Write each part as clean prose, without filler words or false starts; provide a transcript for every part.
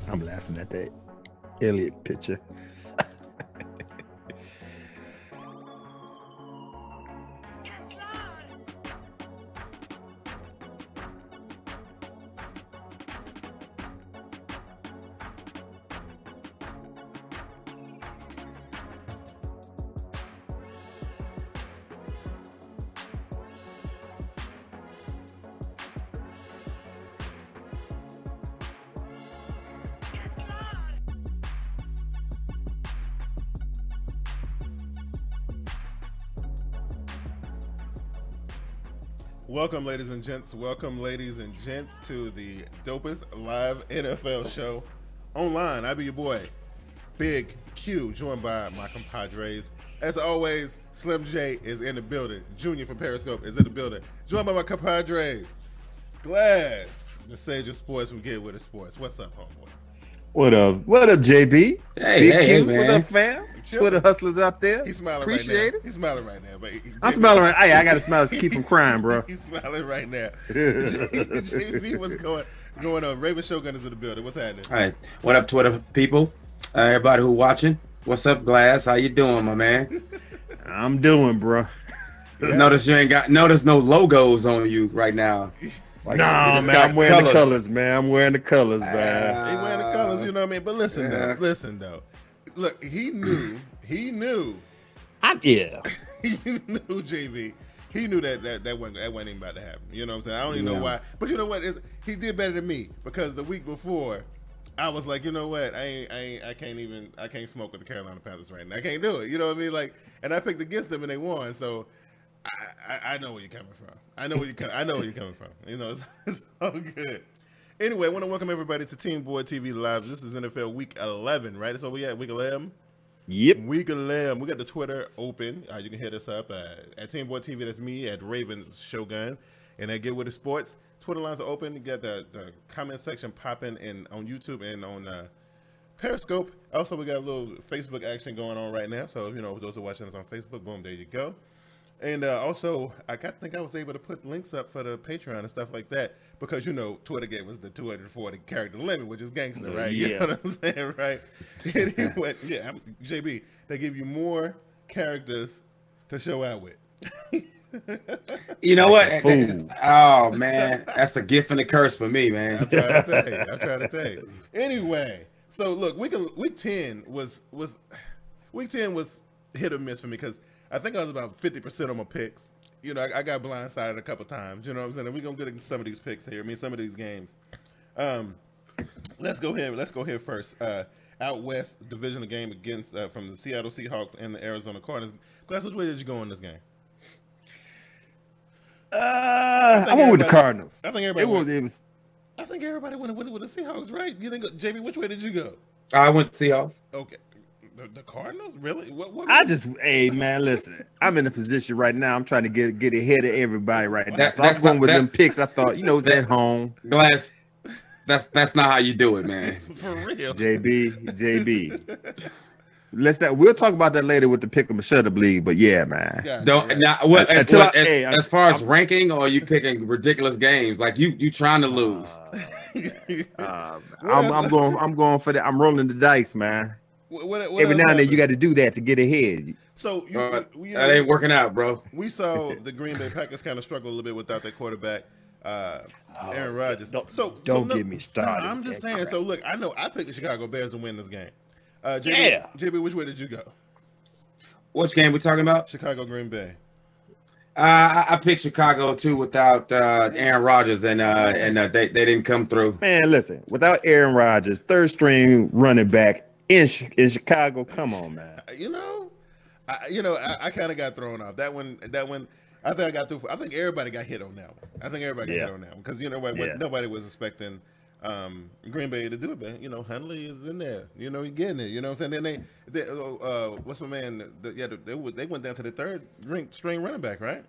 I'm laughing at that Elliott picture. Welcome, ladies and gents. Welcome, ladies and gents, to the dopest live NFL show online. I be your boy, Big Q, joined by my compadres. As always, Slim J is in the building. Junior from Periscope is in the building. Joined by my compadres, Glass, the sage of sports from Get With The Sports. What's up, homeboy? What up? What up, JB? Hey, Big hey, Q, man. what up, fam? Twitter hustlers out there. He's smiling Appreciate right now. it. He's smiling right now. But I'm smiling right. Hey, I got to smile to keep from crying, bro. He's smiling right now. JB, what's going on? Raven Shogun is in the building. What's happening? All right, what up, Twitter people? Everybody who watching, what's up, Glass? How you doing, my man? I'm doing, bro. Notice you ain't got no logos on you right now. Like, Nah, you just man, got I'm wearing the colors, man. I'm wearing the colors, man. He wearing the colors, you know what I mean? But listen, though. Look, he knew. Yeah. He knew, JV. He knew that wasn't even about to happen. You know what I'm saying? I don't even know why. But you know what? He did better than me, because the week before, I was like, you know what? I can't smoke with the Carolina Panthers right now. I can't do it. You know what I mean? Like, and I picked against them and they won. So I know where you're coming from. I know where you're coming from. You know, it's all good. Anyway, I want to welcome everybody to TeamBoydTV Live. This is NFL Week 11, right? That's what we at, Week 11? Yep. Week 11. We got the Twitter open. You can hit us up at TeamBoydTV. That's me, at Ravens Shogun. And at Get With The Sports. Twitter lines are open. You got the comment section popping in on YouTube and on Periscope. Also, we got a little Facebook action going on right now. So, you know, those who are watching us on Facebook, boom, there you go. And also, I think I was able to put links up for the Patreon and stuff like that, because, you know, Twitter gave us the 240 character limit, which is gangster, right? Yeah. You know what I'm saying, right? Anyway, yeah, JB, they give you more characters to show out with. You know what? Fool. Oh man, that's a gift and a curse for me, man. I'm trying to tell you. Anyway, so look, week 10 was hit or miss for me, because I think I was about 50% on my picks. You know, I got blindsided a couple times. You know what I'm saying? And we're gonna get into some of these picks here. I mean, some of these games. Let's go here first. Out west divisional game against from the Seattle Seahawks and the Arizona Cardinals. Glass, which way did you go in this game? I went with the Cardinals. I think everybody went with the Seahawks, right? You think, JB, which way did you go? I went to Seahawks. Okay. The Cardinals? Really? What Hey, man, listen. I'm in a position right now. I'm trying to get ahead of everybody right now. So That's I'm going with not- them picks. I thought, it's at home. Glass, that's not how you do it, man. For real. JB. We'll talk about that later with the pick 'em and shut up league. But yeah, man. As far as ranking, or are you picking ridiculous games? Like you trying to lose? I'm going for that. I'm rolling the dice, man. Every now and then you got to do that to get ahead. So that ain't working out, bro. We saw the Green Bay Packers kind of struggle a little bit without their quarterback, Aaron Rodgers. Don't get me started. I'm just saying. So look, I know I picked the Chicago Bears to win this game. JB, which way did you go? Which game we talking about? Chicago, Green Bay. I picked Chicago too without Aaron Rodgers, and they didn't come through. Man, listen, without Aaron Rodgers, third string running back in Chicago, come on, man. I kind of got thrown off that one. I think I got through. I think everybody got hit on that one. I think everybody got hit on that one, because nobody was expecting Green Bay to do it, man. Hundley is in there. He's getting it. You know what I'm saying? Then they what's my man? They went down to the third string running back, right?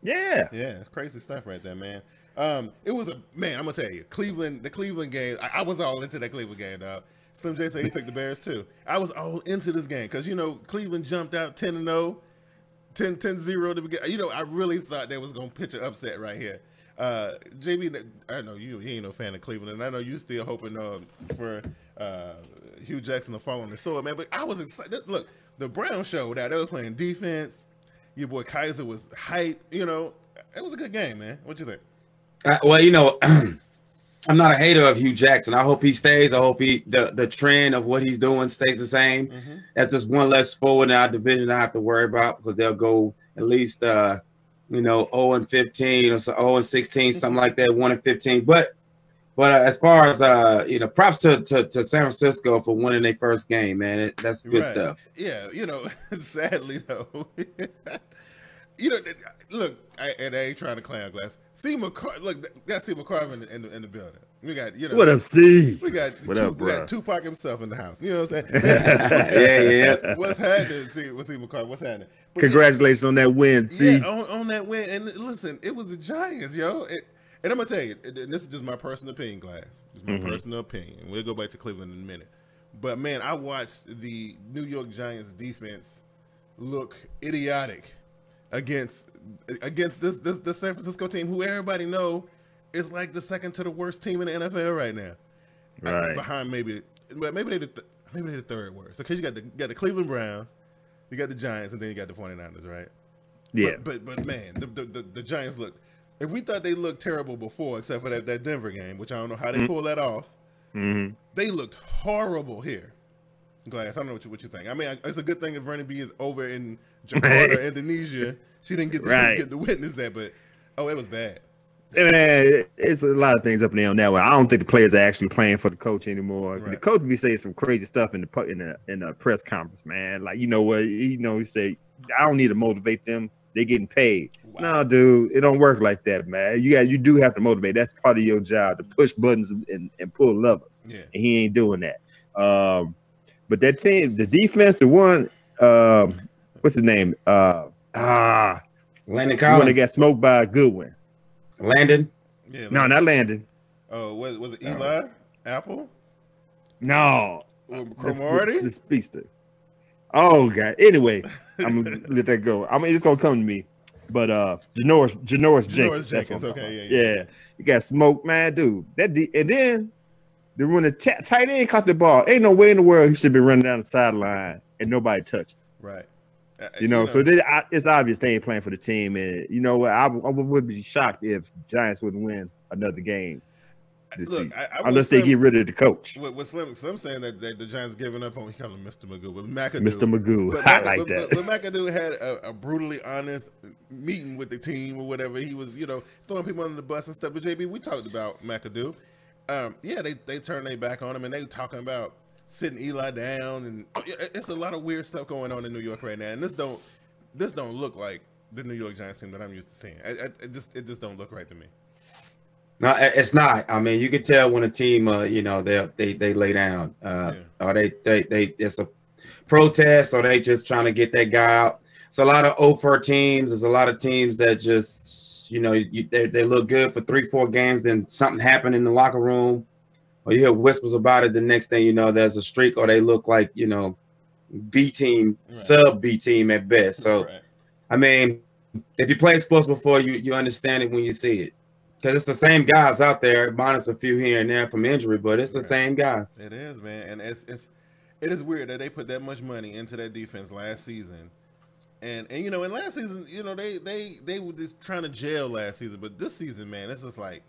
Yeah. Yeah, it's crazy stuff right there, man. It was I'm gonna tell you, the Cleveland game. I was all into that Cleveland game, dog. Slim J said he picked the Bears too. I was all into this game because Cleveland jumped out 10-0, 10-0 to begin. I really thought they was gonna pitch an upset right here. JB, I know you ain't no fan of Cleveland, and I know you still hoping for Hugh Jackson to fall on the sword, man. But I was excited. Look, the Browns showed out. They were playing defense. Your boy Kaiser was hype. You know, it was a good game, man. What you think? Well, you know, I'm not a hater of Hugh Jackson. I hope he stays. I hope the trend of what he's doing stays the same. Mm-hmm. That's just one less forward in our division I have to worry about, because they'll go at least 0-15 or so, 0-16, something like that, 1-15. But as far as props to San Francisco for winning their first game, man. That's good stuff. Yeah, sadly though, look, I ain't trying to clown Glass. See McCarver, look, got C. McCarver in the building. We got, what up, C? We got what up, bro? We got Tupac himself in the house. You know what I'm saying? Yeah. What's happening? See McCarver. What's happening? But congratulations on that win, C. Yeah, on that win. And listen, it was the Giants, yo. And I'm gonna tell you, and this is just my personal opinion, Glass. Just my personal opinion. We'll go back to Cleveland in a minute. But man, I watched the New York Giants defense look idiotic against this San Francisco team, who everybody know is like the second to the worst team in the NFL right now. Right. Behind maybe they're the third worst. Okay, you got the Cleveland Browns, you got the Giants, and then you got the 49ers, right? Yeah. But man, the Giants look. If we thought they looked terrible before, except for that Denver game, which I don't know how they pulled that off, they looked horrible here. Glass, I don't know what you think. I mean, it's a good thing if Vernon B is over in Jakarta, Indonesia. She didn't get to witness that, but it was bad. Man, it's a lot of things up and down that way. I don't think the players are actually playing for the coach anymore. Right. The coach be saying some crazy stuff in the press conference, man. Like, you know what? He say, I don't need to motivate them. They're getting paid. Wow. No, dude, it don't work like that, man. You do have to motivate. That's part of your job, to push buttons and pull levers. Yeah. And he ain't doing that. But that team, the defense, the one, what's his name? Landon Collins. The one that got smoked by Goodwin. Landon? Yeah, no, not Landon. Oh, was it Eli Apple? No. Cromartie? The speedster. Oh, God. Anyway, I'm going to let that go. I mean, it's going to come to me. But Janoris Jenkins. Jenkins, okay, yeah. You got smoked, man, dude. And then when the tight end caught the ball, ain't no way in the world he should be running down the sideline and nobody touch him. Right. So it's obvious they ain't playing for the team. And you know what? I would be shocked if Giants wouldn't win another game this season, unless they get rid of the coach. With Slim saying that the Giants giving up on, he called him Mr. Magoo. But McAdoo, Mr. Magoo, I like that. But McAdoo had a brutally honest meeting with the team or whatever. He was, throwing people under the bus and stuff. But JB, we talked about McAdoo. They turned their back on him, and they talking about sitting Eli down, and it's a lot of weird stuff going on in New York right now. And this don't look like the New York Giants team that I'm used to seeing. It just don't look right to me. No, it's not. I mean, you can tell when a team, they lay down, or they it's a protest, or they just trying to get that guy out. It's a lot of over teams. There's a lot of teams that just, they look good for 3-4 games, then something happened in the locker room, or you hear whispers about it. The next thing you know, there's a streak, or they look like, B team, right. Sub B team at best. So, right. I mean, if you played sports before, you understand it when you see it. Because it's the same guys out there, minus a few here and there from injury, but it's the same guys. It is, man. And it is weird that they put that much money into that defense last season. And in last season, they were just trying to gel last season. But this season, man, it's just like,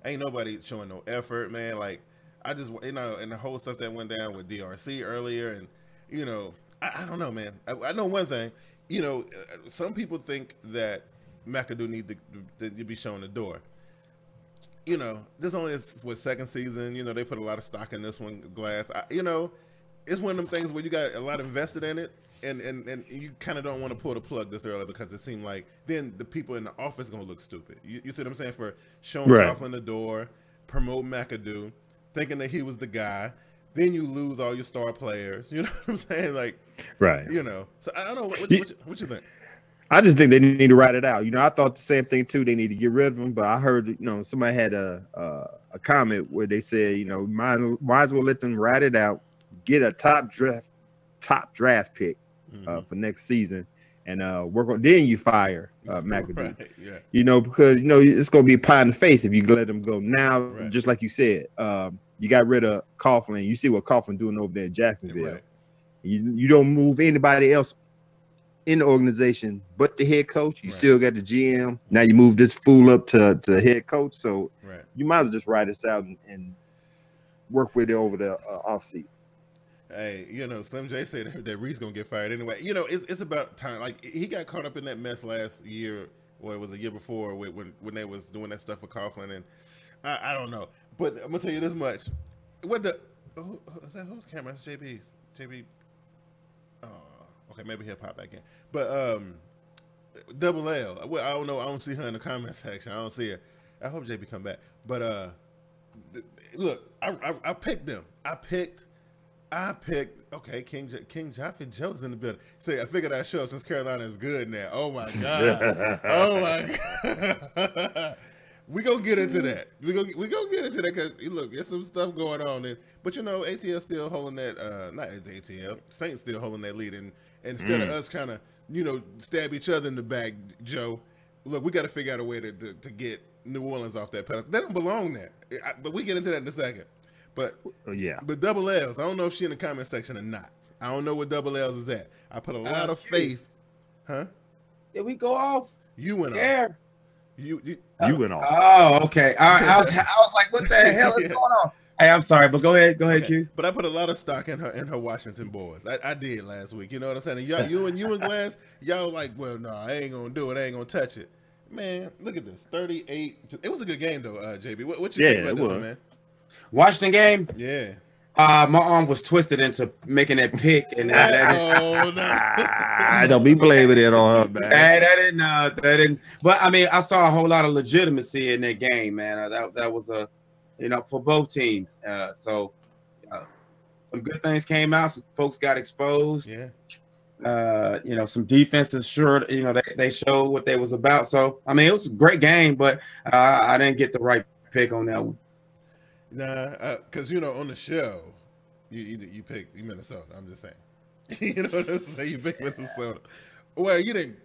ain't nobody showing no effort, man. Like, I just, and the whole stuff that went down with DRC earlier. And, I don't know, man. I know one thing. Some people think that McAdoo need to be shown the door. This only is second season. They put a lot of stock in this one, Glass. It's one of them things where you got a lot invested in it, and you kind of don't want to pull the plug this early because it seemed like then the people in the office going to look stupid. You see what I'm saying? For showing Coughlin the door, promote McAdoo, thinking that he was the guy. Then you lose all your star players. You know what I'm saying? Like, right. So I don't know. What you think? I just think they need to write it out. I thought the same thing too. They need to get rid of him, but I heard, somebody had a comment where they said, might as well let them write it out, get a top draft pick for next season, and work on. Then you fire McAdoo. Right, yeah. You know, because you know it's gonna be a pie in the face if you let him go now. Right. Just like you said, you got rid of Coughlin. You see what Coughlin doing over there in Jacksonville. Right. You don't move anybody else in the organization but the head coach. You still got the GM. Now you move this fool up to head coach. So you might as well just ride this out and work with it over the offseason. Hey, you know, Slim J said that Reed's gonna get fired anyway. You know, it's about time. Like he got caught up in that mess last year, or it was a year before, when they was doing that stuff with Coughlin, and I don't know. But I'm gonna tell you this much: what the who's camera? That's JB's. JB. Oh, okay, maybe he'll pop back in. But Double L. Well, I don't know. I don't see her in the comment section. I don't see her. I hope JB come back. But look, I picked them. I picked. Okay, King Jaffe Joe's in the building. Say, I figured I'd show up since Carolina is good now. Oh my god. Oh my god. We gonna get into that. We gonna get into that because look, there's some stuff going on. But you know, ATL still holding that. Not ATL. Saints still holding that lead. And instead of us kind of stab each other in the back, Joe. Look, we got to figure out a way to get New Orleans off that pedestal. They don't belong there. But we get into that in a second. But but Double L's, I don't know if she in the comment section or not. I don't know where Double L's is at. I put a lot of faith. Huh? Did we go off? You went off. You went off. Oh, okay. I was like, what the hell is going on? Hey, I'm sorry, but go ahead, Q. But I put a lot of stock in her Washington boys. I did last week. You know what I'm saying? And you and Glass, y'all like, well, no, I ain't gonna do it. I ain't gonna touch it. Man, look at this. 38. It was a good game though, JB. What you think about this one, man? Washington game? Yeah. My arm was twisted into making that pick, and don't be blaming it on her, man. That didn't. But I mean, I saw a whole lot of legitimacy in that game, man. That was for both teams. So some good things came out. Some folks got exposed. Yeah. Some defenses sure. They showed what they was about. So I mean, it was a great game, but I didn't get the right pick on that one. Nah, because on the show, you picked Minnesota. I'm just saying. You know what I'm saying? You picked Minnesota. Well, you didn't.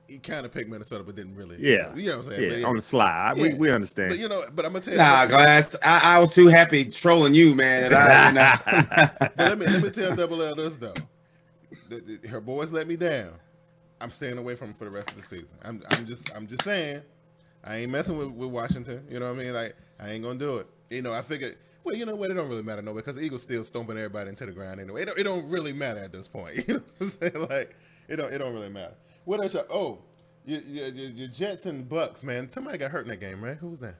You kind of picked Minnesota, but didn't really. Yeah, you know what I'm saying. Yeah, on the slide, we understand. But I'm gonna tell you. Nah, guys, I was too happy trolling you, man. But let me tell Double L this though. Her boys let me down. I'm staying away from them for the rest of the season. I'm just saying. I ain't messing with Washington. You know what I mean? Like I ain't gonna do it. I figured. Well, you know what? It don't really matter no way because the Eagles still stomping everybody into the ground anyway. It don't really matter at this point. You know what I'm saying? Like it don't really matter. What else? Oh, your Jets and Bucks, man. Somebody got hurt in that game, right? Who was that?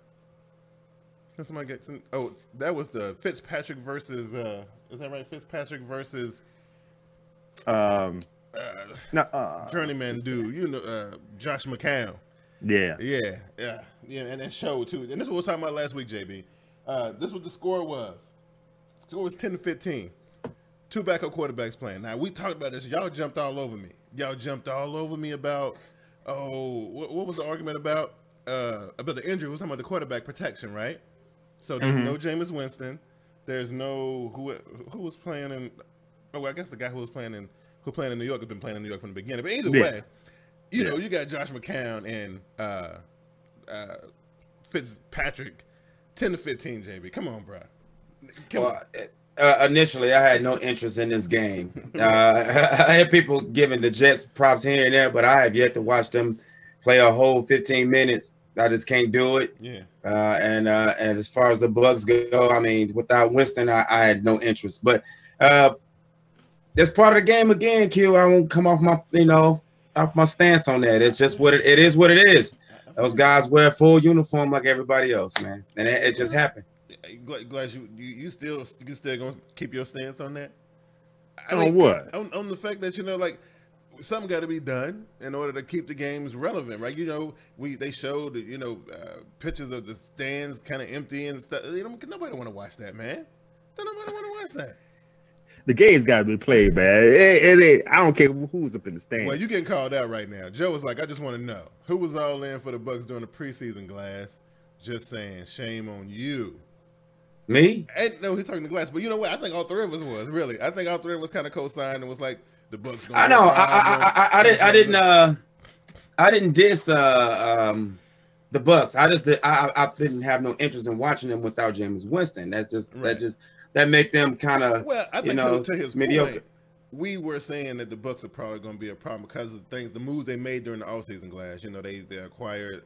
Somebody got some. Oh, that was the Fitzpatrick versus. Is that right? Fitzpatrick versus. Journeyman dude. Josh McCown. Yeah, and that showed too. And this is what we were talking about last week, JB. This is what the score was. The score was 10-15. Two backup quarterbacks playing. Now we talked about this. Y'all jumped all over me. About what was the argument about the injury? We were talking about the quarterback protection, right? So there's no Jameis Winston. There's no who was playing in. Oh, I guess the guy who playing in New York has been playing in New York from the beginning. But either way. You got Josh McCown and Fitzpatrick, 10-15. JB, come on, bro. Initially, I had no interest in this game. I had people giving the Jets props here and there, but I have yet to watch them play a whole 15 minutes. I just can't do it. Yeah. And as far as the Bucks go, I mean, without Winston, I had no interest. But that's part of the game again, Q. I won't come off my stance on that. It's just what it is. What it is. Those guys wear full uniform like everybody else, man, and it just happened. Glad you still gonna keep your stance on that. What? On the fact that like something got to be done in order to keep the games relevant, right? They showed pictures of the stands kind of empty and stuff. Nobody want to watch that, man. Nobody want to watch that. The game's got to be played, man. I don't care who's up in the stand. Well, you getting called out right now. Joe was like, I just want to know who was all in for the Bucks during the preseason. Glass, just saying, shame on you. Me? And no, he's talking to Glass, but you know what? I think all three of us was really. I think all three of us kind of co-signed and was like, the Bucks. I know. I didn't diss the Bucks. I didn't have no interest in watching them without Jameis Winston. That make them kind of I think to his mediocre. Point, we were saying that the Bucks are probably going to be a problem because of the moves they made during the offseason. Glass, they acquired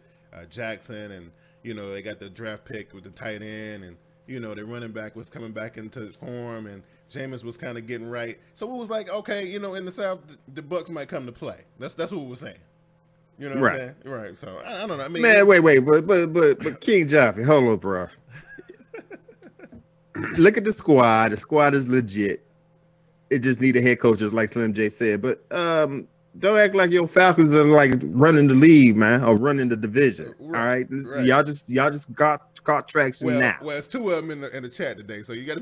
Jackson, and they got the draft pick with the tight end, and their running back was coming back into form, and Jameis was kind of getting right. So it was like, okay, in the South, the Bucks might come to play. That's what we were saying. What I'm saying? Right. So I don't know. I mean, man, wait, but King Jaffe, hold on, bro. Look at the squad. The squad is legit. It just need a head coach, just like Slim J said. But don't act like your Falcons are like running the league, man, or running the division. Right. All right, y'all just got traction now. Well, it's two of them in the chat today, so you gotta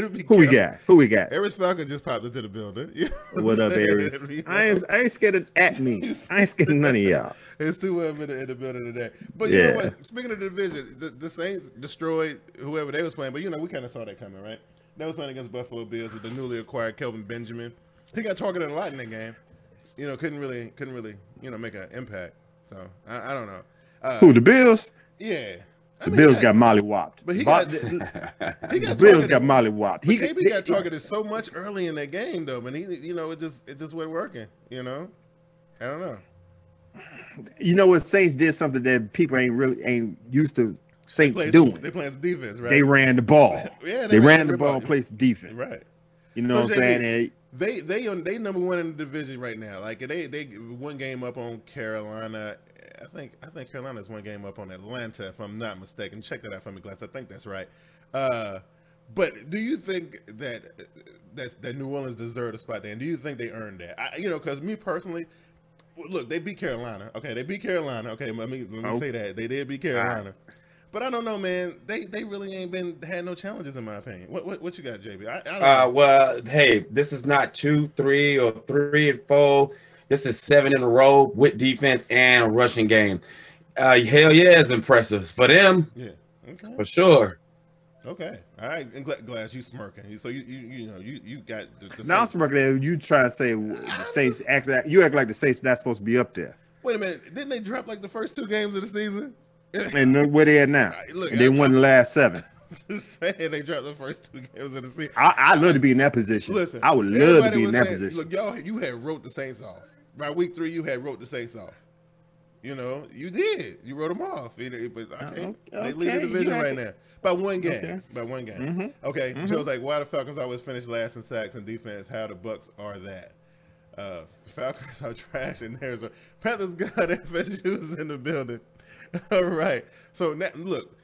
be Who we got? Aries Falcon just popped into the building. What up, Aries? I ain't scared of me. I ain't scared of none of y'all. It's two of them in the building today. But you know what? Speaking of the division, the Saints destroyed whoever they was playing. But we kind of saw that coming, right? They was playing against Buffalo Bills with the newly acquired Kelvin Benjamin. He got targeted a lot in that game. Couldn't really make an impact. So I don't know. Who, the Bills? Yeah. The Bills got mollywopped. But the Bills got mollywopped. KB got targeted so much early in that game though, but it just wasn't working. I don't know. What, Saints did something that people ain't used to Saints doing. They playing some defense, right? They ran the ball. Yeah, they ran the ball and played some defense. Right. You know what I'm saying? They number one in the division right now. Like they one game up on Carolina. I think Carolina's one game up on Atlanta, if I'm not mistaken. Check that out for me, Glass. I think that's right. But do you think that New Orleans deserved a spot there? And do you think they earned that? Because me personally, look, they beat Carolina. Okay, they beat Carolina. Okay, let me say that they did beat Carolina. But I don't know, man. They really ain't had no challenges in my opinion. What you got, JB? I don't know. Well, hey, this is not 2, 3, or 3 and 4. This is 7 in a row with defense and a rushing game. Hell yeah, it's impressive for them. Yeah, okay, for sure. Okay, all right. And Glass, you smirking. So you got the now I'm smirking. You trying to say the Saints act like the Saints not supposed to be up there? Wait a minute, didn't they drop like the first 2 games of the season? And where they at now? Look, and they won the last 7. Just saying they dropped the first 2 games of the season. I'd love to be in that position. Listen, I would love to be in that position. Look, y'all, you had wrote the Saints off. By week 3, you had wrote the Saints off. You did. You wrote them off. But okay, they lead the division right now by 1 game. Okay. By 1 game. Mm-hmm. Okay. Mm-hmm. Joe's like, why the Falcons always finish last in sacks and defense? How the Bucks are that? Falcons are trash, and there's a Panthers got FSU's in the building. All right. So now, look,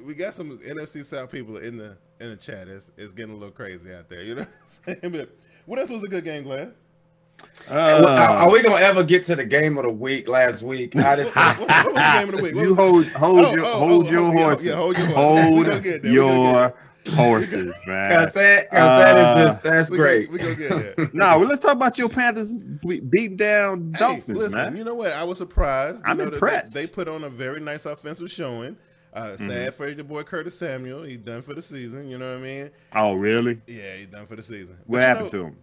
we got some NFC South people in the chat. It's getting a little crazy out there. You know what I'm saying? But what else was a good game, Glass? Are we gonna ever get to the game of the week? Last week, what was the game of the week? You hold your horses. Yeah, hold your horses, man. That's great. We gonna get there. Well, let's talk about your Panthers beating down Dolphins, listen, man. You know what? I was surprised. I'm impressed. They put on a very nice offensive showing. Sad for your boy Curtis Samuel. He's done for the season. You know what I mean? Oh, really? Yeah, he's done for the season. What happened to him?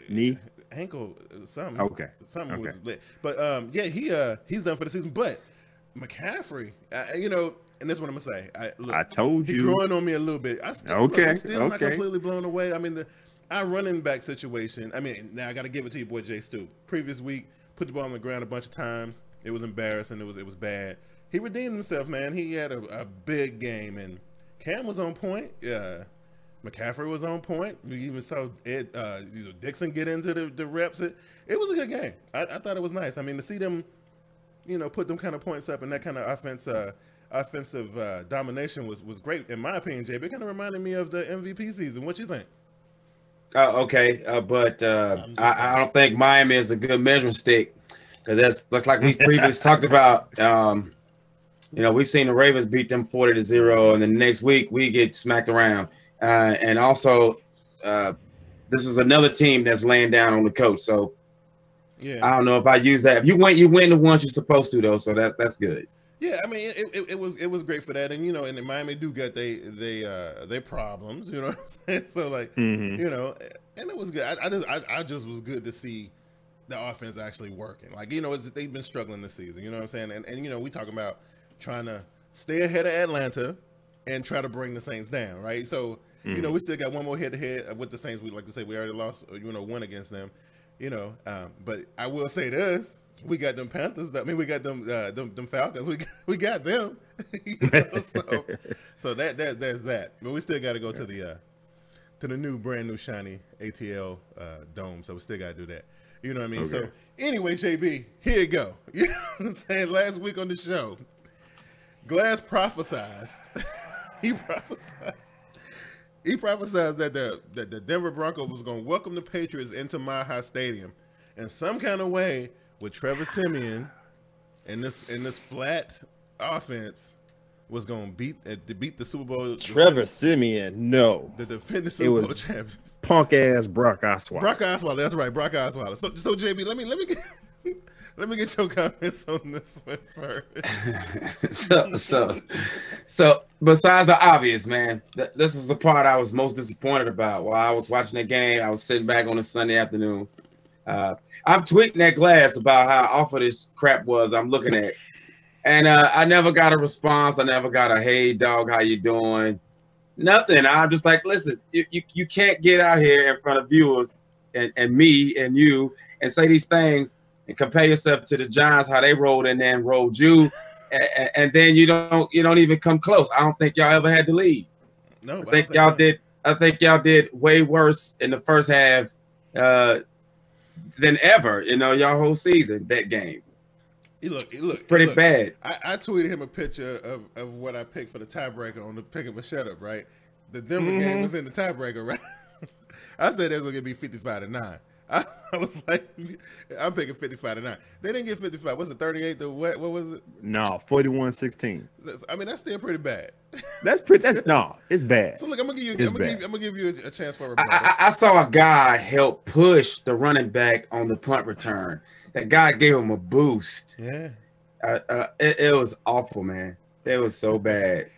Knee? Ankle, something. Okay. Something. Okay. But he's done for the season. But McCaffrey, and this is what I'm gonna say. I told you. He's growing on me a little bit. I'm still not completely blown away. I mean, our running back situation. I mean, now I got to give it to your boy Jay Stu. Previous week, put the ball on the ground a bunch of times. It was embarrassing. It was bad. He redeemed himself, man. He had a big game, and Cam was on point. Yeah. McCaffrey was on point. We even saw Dixon get into the reps. It was a good game. I thought it was nice. I mean, to see them, put them kind of points up and that kind of offensive domination was great. In my opinion, JB, it kind of reminded me of the MVP season. What you think? Okay, but I don't think Miami is a good measuring stick because that's looks like we previously talked about. We've seen the Ravens beat them 40-0, and the next week we get smacked around. And also, this is another team that's laying down on the coach. So, I don't know if I use that. If you win the ones you're supposed to, though. So that's good. Yeah, I mean, it was great for that, and and Miami do got they problems. You know what I'm saying? So like, And it was good. I just was good to see the offense actually working. Like, you know, they've been struggling this season. You know what I'm saying? And you know, we talking about trying to stay ahead of Atlanta and try to bring the Saints down, right? So, you know, we still got one more head-to-head with the Saints. We like to say we already lost, you know, one against them. You know, but I will say this: we got them Panthers. I mean, we got them Falcons. We got them. You know, so there's that. But we still got to go to the new brand new shiny ATL dome. So we still got to do that. You know what I mean? Okay. So anyway, JB, here you go. You know what I'm saying? Last week on the show, Glass prophesized. He prophesized that the Denver Broncos was going to welcome the Patriots into Mile High Stadium in some kind of way with Trevor Siemian and this flat offense was going to beat the Super Bowl. Trevor Siemian, no. The defending Super Bowl champions. Punk ass Brock Osweiler. Brock Osweiler, that's right, Brock Osweiler. So JB, let me get your comments on this one first. So besides the obvious, man, this is the part I was most disappointed about. While I was watching the game, I was sitting back on a Sunday afternoon. I'm tweeting at Glass about how awful this crap was I'm looking at. And I never got a response. I never got a, hey, dog, how you doing? Nothing. I'm just like, listen, you can't get out here in front of viewers and me and you and say these things and compare yourself to the Giants, how they rolled and then rolled you, and then you don't even come close. I don't think y'all ever had the lead. No, I think y'all did way worse in the first half than ever, you know, y'all whole season, that game. It's pretty bad. I tweeted him a picture of what I picked for the tiebreaker on the Pick 'em and Shut Up, right? The Denver game was in the tiebreaker, right? I said it was going to be 55-9. I was like, I'm picking 55-9. They didn't get 55. Was it 38 to what was it? No, 41-16. I mean, that's still pretty bad. That's no, it's bad. So look, I'm gonna give you a chance for a rebuttal. I saw a guy help push the running back on the punt return. That guy gave him a boost. Yeah. It was awful, man. It was so bad.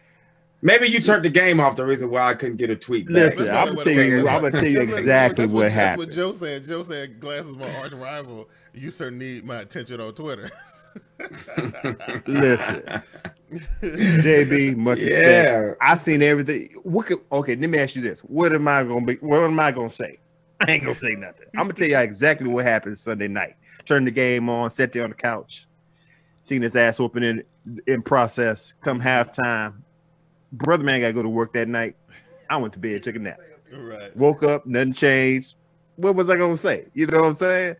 Maybe you turned the game off. The reason why I couldn't get a tweet back. Listen, I'm gonna tell you exactly what happened. That's what Joe said. Joe said, "Glass is my arch rival. You certainly need my attention on Twitter." Listen, JB, much respect. I seen everything. Okay, let me ask you this: What am I gonna say? I ain't gonna say nothing. I'm gonna tell you exactly what happened Sunday night. Turned the game on, sat there on the couch, seen his ass whooping in process. Come halftime. Brother man got to go to work that night. I went to bed, took a nap. Right. Woke up, nothing changed. What was I going to say? You know what I'm saying?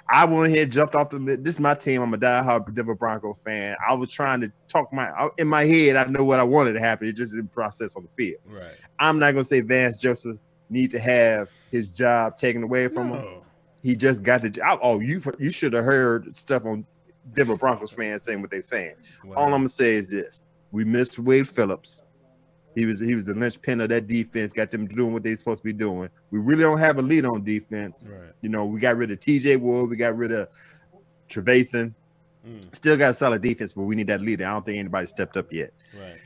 I went ahead, jumped off this is my team. I'm a diehard Denver Broncos fan. I was trying to talk in my head. I know what I wanted to happen. It just didn't process on the field. Right. I'm not going to say Vance Joseph need to have his job taken away from him. He just got the job. Oh, you should have heard stuff on Denver Broncos fans saying what they're saying. Wow. All I'm going to say is this. We missed Wade Phillips. He was the linchpin of that defense, got them doing what they're supposed to be doing. We really don't have a lead on defense. Right. You know, we got rid of TJ Ward, we got rid of Trevathan. Still got a solid defense, but we need that leader. I don't think anybody stepped up yet. Right.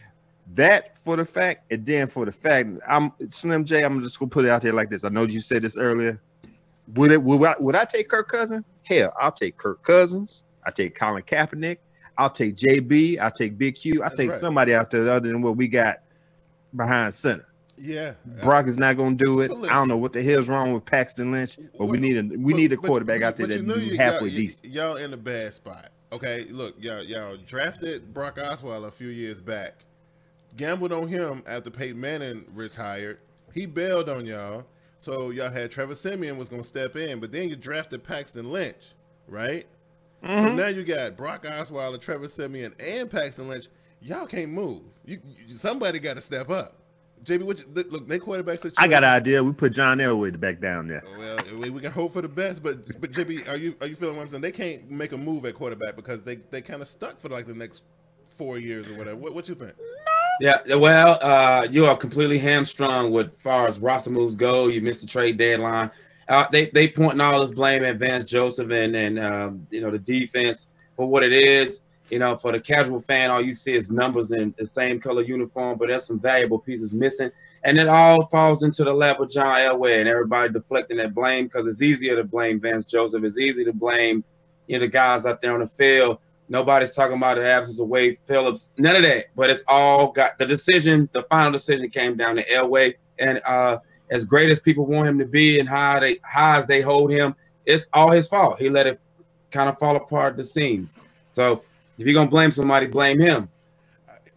That for the fact, and then for the fact, I'm Slim J, I'm just gonna put it out there like this. I know you said this earlier. Would I take Kirk Cousins? Hell, I'll take Kirk Cousins. I take Colin Kaepernick. I'll take JB. I'll take Big Q. I'll take somebody out there other than what we got behind center. Yeah, Brock is not going to do it. I don't know what the hell's wrong with Paxton Lynch, but we need a quarterback out there that do halfway decent. Y'all in a bad spot. Okay, look, y'all drafted Brock Osweiler a few years back, gambled on him after Peyton Manning retired. He bailed on y'all, so y'all had Trevor Siemian was going to step in, but then you drafted Paxton Lynch, right? So now you got Brock Osweiler, Trevor Siemian, and Paxton Lynch. Y'all can't move. Somebody got to step up. JB, look, they quarterback situation. I got an idea. We put John Elway back down there. Well, we can hope for the best, but JB, are you feeling what I'm saying? They can't make a move at quarterback because they kind of stuck for like the next 4 years or whatever. What you think? Yeah, well, you are completely hamstrung with far as roster moves go. You missed the trade deadline. They pointing all this blame at Vance Joseph and the defense for what it is. You know, for the casual fan, all you see is numbers in the same color uniform, but there's some valuable pieces missing. And it all falls into the lap of John Elway and everybody deflecting that blame because it's easier to blame Vance Joseph. It's easy to blame, the guys out there on the field. Nobody's talking about the absence of Wade Phillips. None of that. But it's all got the decision. The final decision came down to Elway. And as great as people want him to be and high as they hold him, it's all his fault. He let it kind of fall apart at the seams. So if you're going to blame somebody, blame him.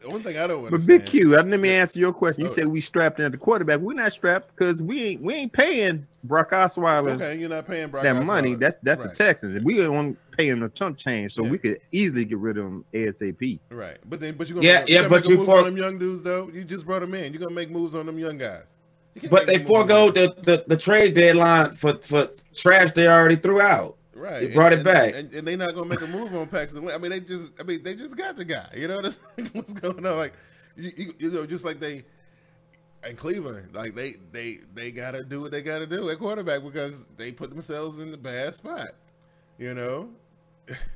One thing I don't understand. But Big Q, let me answer your question. You said we strapped in at the quarterback. We're not strapped because we ain't paying Brock Osweiler. Okay, you're not paying Brock that Osweiler. money. That's right. the Texans, and we don't pay him a chunk change, so we could easily get rid of him ASAP. Right, but you're gonna make a move on them young dudes though. You just brought them in. You're gonna make moves on them young guys. But they forego the trade deadline for trash they already threw out. Right, they brought it back, and they're not gonna make a move on Paxton. I mean, they just got the guy. You know what's going on? Like, you know, just like they in Cleveland, like they gotta do what they gotta do at quarterback because they put themselves in the bad spot. You know,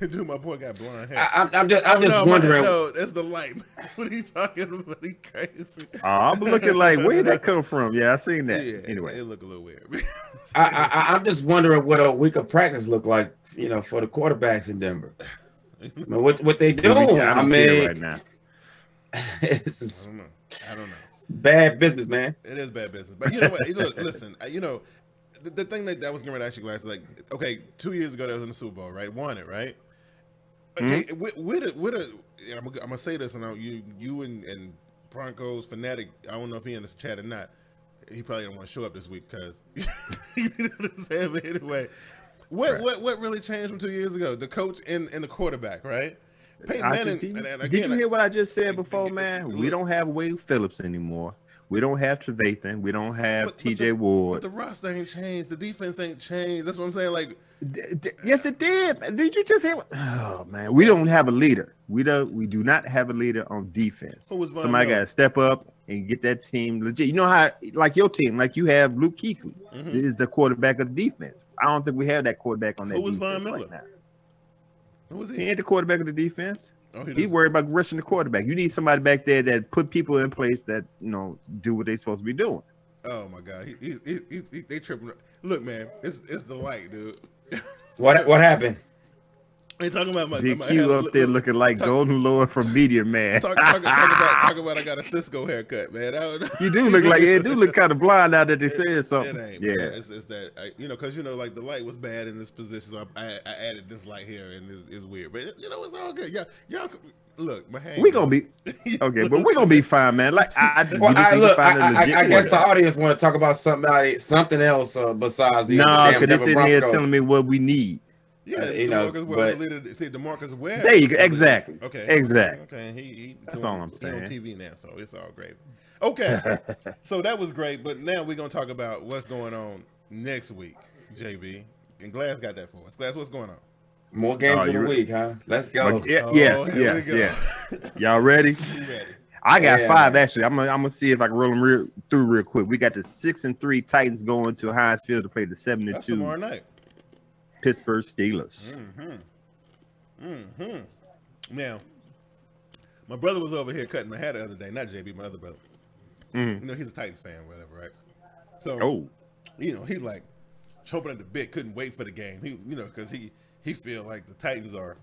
dude, my boy got blonde hair. I'm just wondering. No, that's the light. What are you talking about? He crazy. I'm looking like where did that come from? Yeah, I seen that. Yeah, anyway, it looked a little weird. I'm just wondering what a week of practice look like, for the quarterbacks in Denver. I mean, what they doing? I mean, right now. I don't know. Bad business, man. It is bad business. But you know what? Look, listen. The thing that was going to actually last, like, okay, 2 years ago, that was in the Super Bowl, right? Won it, right? Okay, I'm gonna say this, and you and Broncos fanatic. I don't know if he in this chat or not. He probably don't want to show up this week because you know what I'm saying. But anyway, what really changed from 2 years ago? The coach and the quarterback, right? Peyton Manning. Did you hear what I just said before, man? We don't have Wade Phillips anymore. We don't have Trevathan. We don't have TJ Ward. But the roster ain't changed. The defense ain't changed. That's what I'm saying. Like, yes, it did. Did you just hear? Oh man, we don't have a leader. We do not have a leader on defense. Somebody got to step up and get that team legit. You know how, like your team, like you have Luke Kuechly is the quarterback of the defense. I don't think we have that quarterback on that defense right now. Who was he? He ain't the quarterback of the defense. He worried about rushing the quarterback. You need somebody back there that put people in place that do what they're supposed to be doing. Oh my God, they tripping. Look, man, it's the light, dude. What happened? Ain't talking about my DQ up there looking like Golden Lord from Media Man. Talk about I got a Cisco haircut, man. You do look like it. Do look kind of blind now that they said something. It ain't. Yeah, it's that because like the light was bad in this position, so I added this light here, and it's weird, but it's all good. Y'all look, my hand. We gonna be okay, but we gonna be fine, man. Like I guess the audience want to talk about something else besides the. No, because it's in here telling me what we need. Yeah, DeMarcus Ware. There you go. Exactly. Okay. Exactly. Okay. That's all I'm saying. He's on TV now, so it's all great. Okay. So that was great, but now we're gonna talk about what's going on next week, JB. And Glass got that for us. Glass, what's going on? More games in a week, huh? Let's go. Yes. Y'all ready? Ready. I got 5 actually. I'm gonna see if I can roll them through real quick. We got the 6-3 Titans going to Heinz Field to play the 7-2. That's tomorrow night. Pittsburgh Steelers. Now, my brother was over here cutting my hair the other day. Not JB, my other brother. He's a Titans fan, whatever, right? So, he's like chomping at the bit, couldn't wait for the game. He, because he feel like the Titans are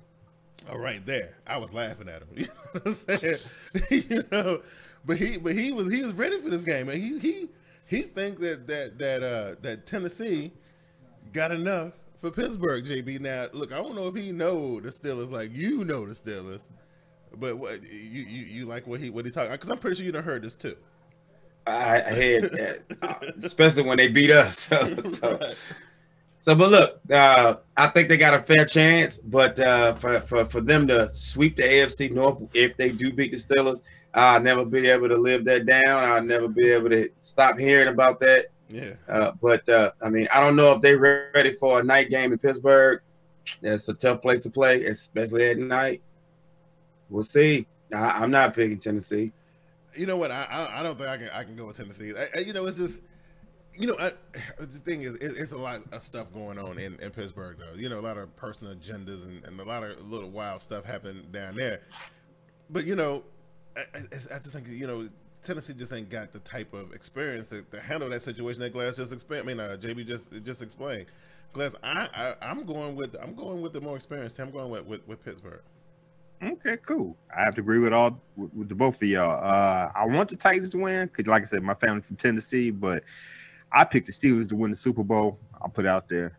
right there. I was laughing at him. You know what I'm saying? But he was ready for this game, and he think that Tennessee got enough for Pittsburgh, JB. Now, look, I don't know if he know the Steelers like the Steelers, but what you like what he talking? Because I'm pretty sure you done heard this too. I had, especially when they beat us. But look, I think they got a fair chance. But for them to sweep the AFC North, if they do beat the Steelers, I'll never be able to live that down. I'll never be able to stop hearing about that. Yeah. But I mean, I don't know if they're ready for a night game in Pittsburgh. It's a tough place to play, especially at night. We'll see. I'm not picking Tennessee. You know what? I don't think I can go with Tennessee. It's just the thing is it's a lot of stuff going on in Pittsburgh though. A lot of personal agendas and a lot of little wild stuff happening down there. But I just think Tennessee just ain't got the type of experience to handle that situation that Glass just explained. I mean, JB just explained. Glass, I'm going with the more experienced team. I'm going with Pittsburgh. Okay, cool. I have to agree with the both of y'all. I want the Titans to win because, like I said, my family from Tennessee, but I picked the Steelers to win the Super Bowl. I'll put it out there,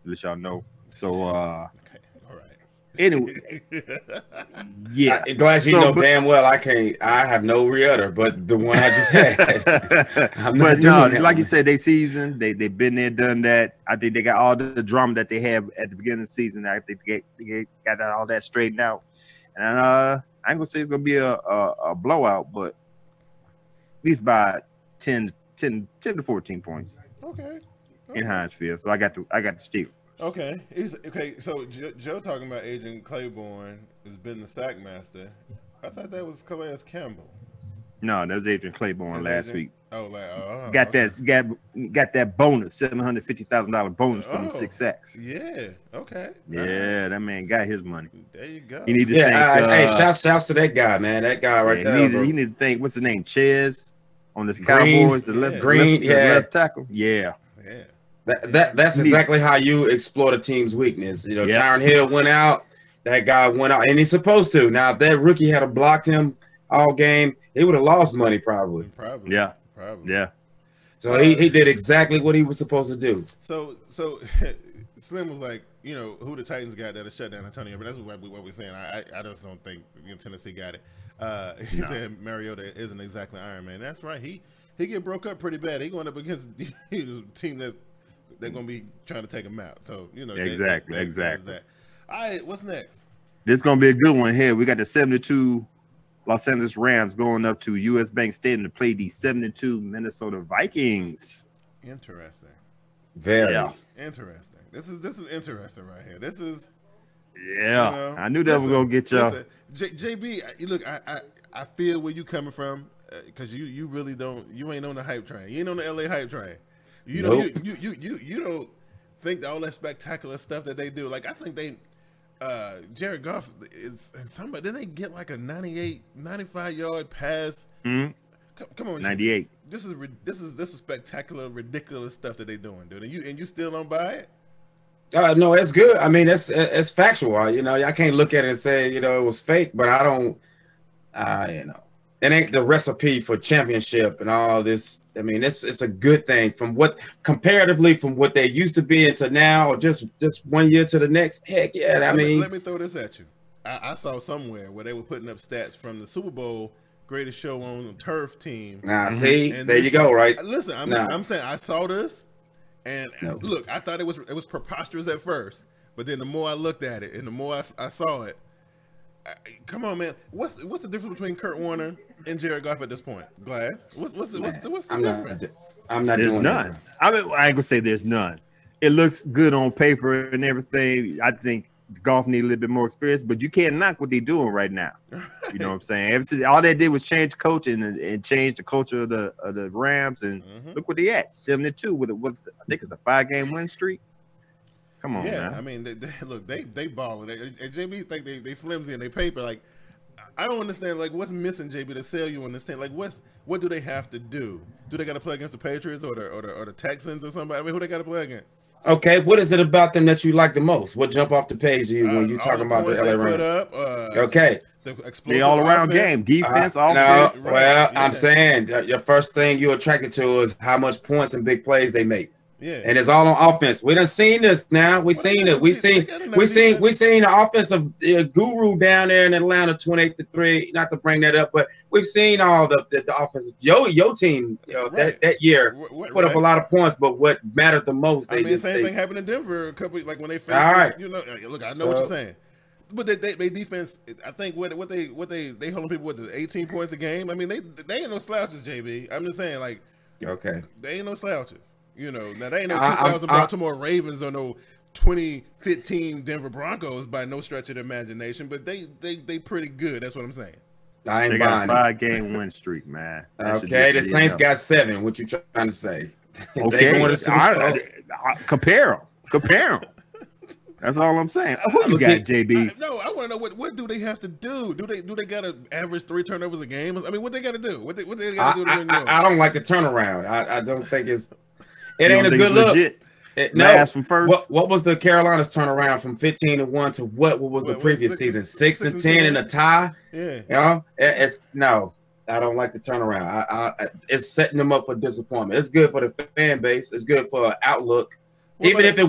let y'all know. So, okay, all right. Anyway, yeah. Glad you know damn well I have no re-utter, but the one I just had. But no, like you said, they seasoned. They've been there, done that. I think they got all the drama that they have at the beginning of the season. I think they got all that straightened out. And I ain't gonna say it's gonna be a blowout, but at least by 10 to 14 points. Okay. In Heinz Field. So I got the Steelers. Okay. So Joe talking about Agent Claiborne has been the sack master. I thought that was Calais Campbell. No, that was Adrian Claiborne last week. Oh, got that bonus, $750,000 bonus from the 6 sacks. Yeah. Okay. Yeah, that man got his money. There you go. You need to think. Hey, shouts to that guy, man. That guy right there. You need to think. What's his name? Ches on the Cowboys, the left tackle. Yeah. Yeah. That's exactly how you explore a team's weakness. You know, Tyron Hill went out. That guy went out, and he's supposed to. Now, if that rookie had blocked him all game, he would have lost money probably. Yeah. So he did exactly what he was supposed to do. So Slim was like, you know, who the Titans got that'll shut down Antonio, but that's what we're saying. I just don't think Tennessee got it. He said Mariota isn't exactly Iron Man. That's right. He get broke up pretty bad. He going up against a team they're going to be trying to take him out. So, you know. Exactly. All right, what's next? This is going to be a good one here. We got the 72 Los Angeles Rams going up to U.S. Bank Stadium to play the 72 Minnesota Vikings. Interesting. Very interesting. This is interesting right here. This is. Yeah, you know, I knew that was gonna get y'all. JB, look, I feel where you coming from because you really don't. You ain't on the hype train. You ain't on the LA hype train. You know, you don't think all that spectacular stuff that they do. Like I think they. Jared Goff is somebody. Didn't they get like a 95 yard pass? Mm-hmm. Come on, 98. This is spectacular, ridiculous stuff that they doing, dude. And you still don't buy it? No, it's good. I mean, it's factual. You know, I can't look at it and say, you know, it was fake, but I don't. You know, it ain't the recipe for championship and all this. I mean, it's a good thing from what comparatively from what they used to be into now, or just 1 year to the next. Heck yeah! I mean, let me throw this at you. I saw somewhere where they were putting up stats from the Super Bowl greatest show on turf team. See, and there you go. Right. Listen, I'm saying I saw this, and look, I thought it was preposterous at first, but then the more I looked at it and the more I saw it. Come on, man. What's the difference between Kurt Warner and Jared Goff at this point? Glass. What's the difference? I'm not. There's doing none. I mean, I ain't gonna say there's none. It looks good on paper and everything. I think Goff need a little bit more experience, but you can't knock what they're doing right now. You know what I'm saying? All they did was change coach and change the culture of the Rams, and look what they at 72 with I think it's a 5-game win streak. Come on, man. I mean, they balling. And JB think they flimsy and they paper. Like, I don't understand. Like, what's missing, JB, to sell you on this thing? Like, what do they have to do? Do they got to play against the Patriots or the Texans or somebody? I mean, who they got to play against? Okay, what is it about them that you like the most? What jump off the page to you when you talking about the LA Rams? Okay, the all-around game, defense, offense. I'm saying your first thing you're attracted to is how much points and big plays they make. Yeah, and it's all on offense. We done seen this now. We seen it. We seen the offensive guru down there in Atlanta, 28-3. Not to bring that up, but we've seen all the offensive. Your team, you know, that year put up a lot of points. But what mattered the most? Same thing happened in Denver a couple like when they finished. All right, you know, look, I know what you're saying. But they defense, I think what they holding people with 18 points a game. I mean, they ain't no slouches, JB. I'm just saying, like, okay, they ain't no slouches. You know, now they ain't no 2000 Baltimore Ravens or no 2015 Denver Broncos by no stretch of the imagination, but they pretty good. That's what I'm saying. I ain't they got a 5-game win streak, man. Okay, the Saints got 7. What you trying to say? Okay, compare them. That's all I'm saying. Who you got, JB? No, I want to know what do they have to do? Do they got to average 3 turnovers a game? I mean, what they got to do? What they got to do to win games? I don't like the turnaround. I don't think it ain't a good look. Last from first. What was the Carolinas turnaround from 15-1 to what was the previous season? 6-10 and a tie. Yeah, you know, it's no. I don't like the turnaround. It's setting them up for disappointment. It's good for the fan base. It's good for outlook. Even if it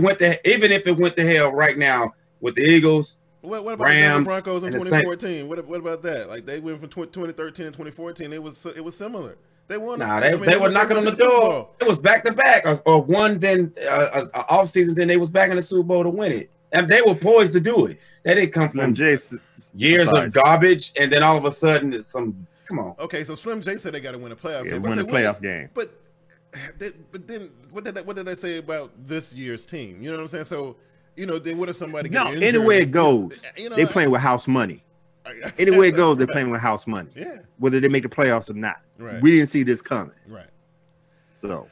went to hell right now with the Eagles, what about Rams, the Broncos in 2014? What about that? Like they went from 2013 and 2014. It was similar. They won. Nah, they were knocking on the door. It was back to back, or one then off season. Then they was back in the Super Bowl to win it, and they were poised to do it. They didn't come from years of garbage, and then all of a sudden it's some. Come on. Okay, so Slim J said they got to win a playoff game. Win a playoff game. But then what did they say about this year's team? You know what I'm saying? So, then what if somebody gets injured? Anywhere it goes, they playing with house money. Anywhere it goes, they're playing with house money. Yeah. Whether they make the playoffs or not. Right. We didn't see this coming. Right. So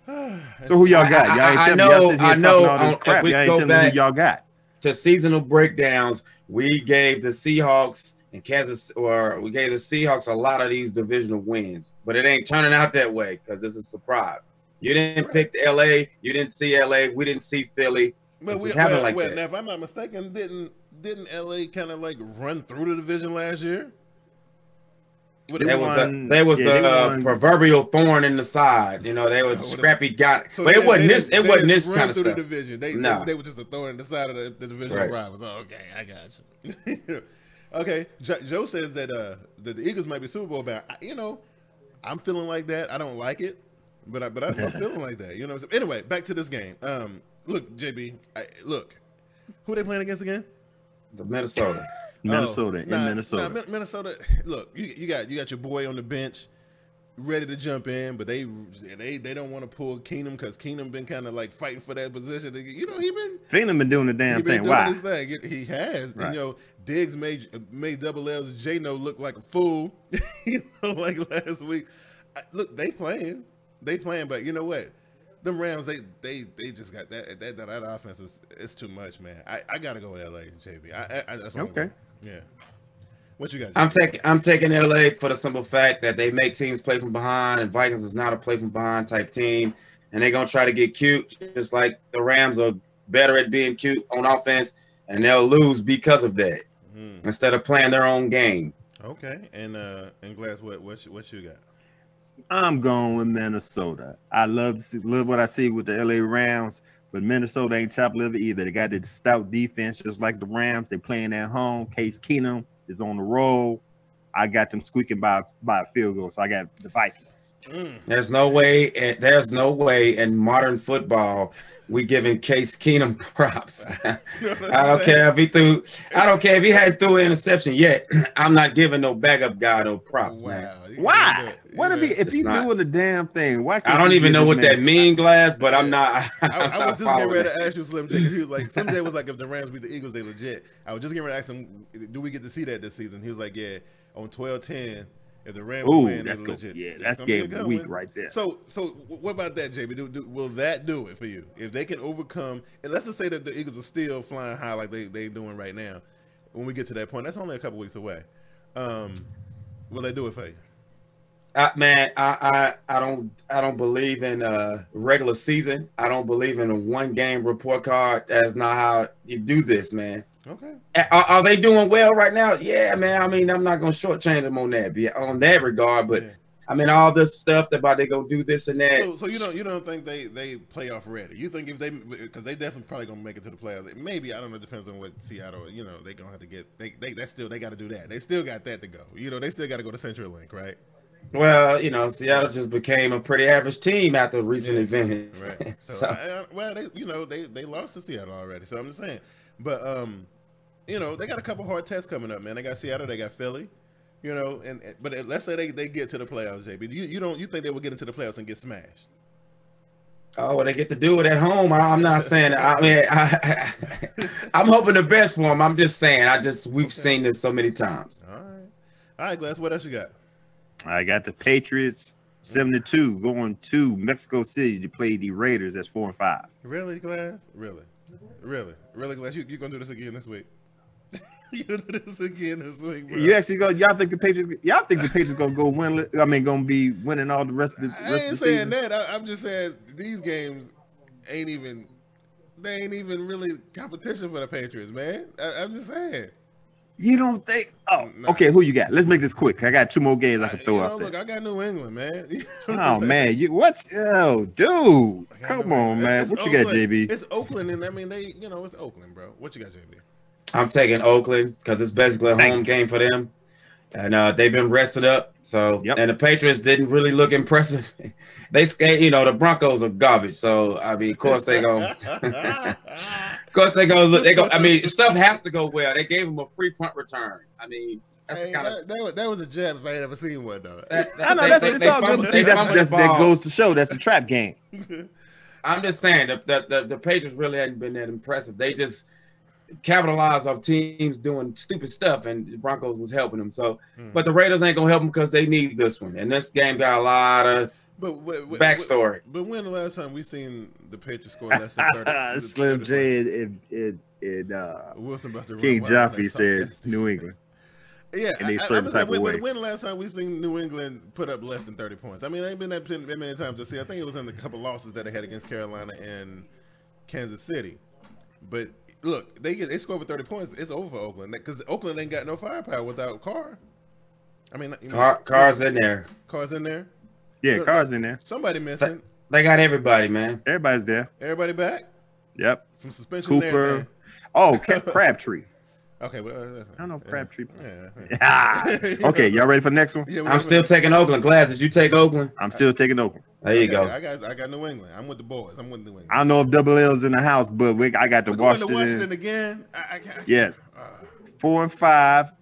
who y'all got? Y'all ain't telling me. Y'all sitting here talking all this crap. Y'all ain't telling me who y'all got. To seasonal breakdowns, we gave the Seahawks and we gave the Seahawks a lot of these divisional wins, but it ain't turning out that way because it's a surprise. You didn't pick LA, you didn't see LA, we didn't see Philly. But now, if I'm not mistaken, didn't LA kind of like run through the division last year? There was the proverbial thorn in the side. You know, they were scrappy got it. So but it wasn't this kind of stuff. The division. They were just a thorn in the side of the divisional rivals. Oh, okay, I got you. Okay, Joe says that the Eagles might be Super Bowl bound. I'm feeling like that. I don't like it, but I'm feeling like that. You know what I'm saying? Anyway, back to this game. Look, JB, who they playing against again? The Minnesota. Minnesota. Minnesota. Look, you got your boy on the bench, ready to jump in, but they don't want to pull Keenum because Keenum been kind of like fighting for that position. Keenum been doing the damn thing. Why? He has. Right. And, Diggs made double L's J-No look like a fool. Like last week. Look, they playing, but you know what? Them Rams, they just got that offense is too much, man. I gotta go with LA, JB. That's what okay. Yeah. What you got? I'm taking LA for the simple fact that they make teams play from behind, and Vikings is not a play from behind type team, and they're gonna try to get cute, just like the Rams are better at being cute on offense, and they'll lose because of that instead of playing their own game. Okay, and Glass, what you got? I'm going with Minnesota. I love what I see with the LA Rams, but Minnesota ain't chopped liver either. They got this stout defense just like the Rams. They playing at home. Case Keenum is on the roll. I got them squeaking by a field goal, so I got the Vikings. There's no way in modern football we giving Case Keenum props. I don't care if he hadn't threw an interception yet. I'm not giving no backup guy no props, man. Why? What if he's doing the damn thing? Why can't I don't even know what that means, Glass, but I'm not. I was just getting ready to ask you, Slim J. He was like, Slim J was like, if the Rams beat the Eagles, they legit. I was just getting ready to ask him, do we get to see that this season? He was like, yeah, on 12-10. If the Rams win, that's legit. Yeah, that's game of the week right there. So what about that, JB? Will that do it for you? If they can overcome, and let's just say that the Eagles are still flying high like they doing right now, when we get to that point, that's only a couple weeks away. Will they do it for you? Man, I don't believe in regular season. I don't believe in a one-game report card. That's not how you do this, man. Okay. Are they doing well right now? Yeah, man. I mean, I'm not gonna shortchange them on that regard, but I mean, all this stuff about they gonna do this and that. So you don't think they playoff ready? You think if they, because they definitely probably gonna make it to the playoffs. Maybe, I don't know. It depends on what Seattle. They gonna have to get. They got to do that. They still got that to go. They still got to go to CenturyLink, right? Well, Seattle just became a pretty average team after recent events. Right. They lost to Seattle already. So I'm just saying. But they got a couple hard tests coming up, man. They got Seattle, they got Philly, but let's say they get to the playoffs, JB. You think they will get into the playoffs and get smashed? Oh, well, they get to do it at home. I'm not saying. I mean, I'm hoping the best for them. I'm just saying. We've seen this so many times. All right, Glass. What else you got? I got the Patriots 7-2 going to Mexico City to play the Raiders. That's 4-5. Really, Glass? Really, Glass? You gonna do this again this week? You gonna do this again this week, bro? You actually go? Y'all think the Patriots? Y'all think the Patriots gonna go win? I mean, gonna be winning all the rest of the rest of the season? That. I'm just saying these games ain't even really competition for the Patriots, man. I'm just saying. You don't think? Oh, nah. Okay. Who you got? Let's make this quick. I got 2 more games I can throw out there. Look, I got New England, man. You know man, dude? Come on, man. What you got, JB? It's Oakland, and I mean it's Oakland, bro. What you got, JB? I'm taking Oakland because it's basically a home game for them, and they've been rested up. So, and the Patriots didn't really look impressive. They, the Broncos are garbage. So, I mean, of course they go. Of course they go. Look, they go. I mean, stuff has to go well. They gave them a free punt return. I mean, that was a jab if I had ever seen one though. I know it's all good to see. That goes to show that's a trap game. I'm just saying the Patriots really hadn't been that impressive. They just capitalize off teams doing stupid stuff, and the Broncos was helping them. So, but the Raiders ain't gonna help them because they need this one. And this game got a lot of backstory. But when the last time we seen the Patriots score less than 30? Slim J and Wilson about to King Jaffe said New England. Yeah, in a certain type of way. When the last time we seen New England put up less than 30 points? I mean, it ain't been that many times to see. I think it was in the couple losses that they had against Carolina and Kansas City. But look, they score over 30 points. It's over for Oakland because Oakland ain't got no firepower without Carr. I mean, Carr's in there. Carr's in there. Yeah, Carr's in there. Somebody missing. They got everybody, man. Everybody's there. Everybody back. Yep. From suspension. Cooper. Crabtree. Okay, well, I don't know if Crabtree. Yeah. Okay, y'all ready for the next one? Yeah, I'm still taking Oakland. Glass, did you take Oakland? I'm still taking Oakland. There you go. I got New England. I'm with the boys. I'm with New England. I don't know if Double L's in the house, but I got the Washington. Washington again. Yeah. 4-5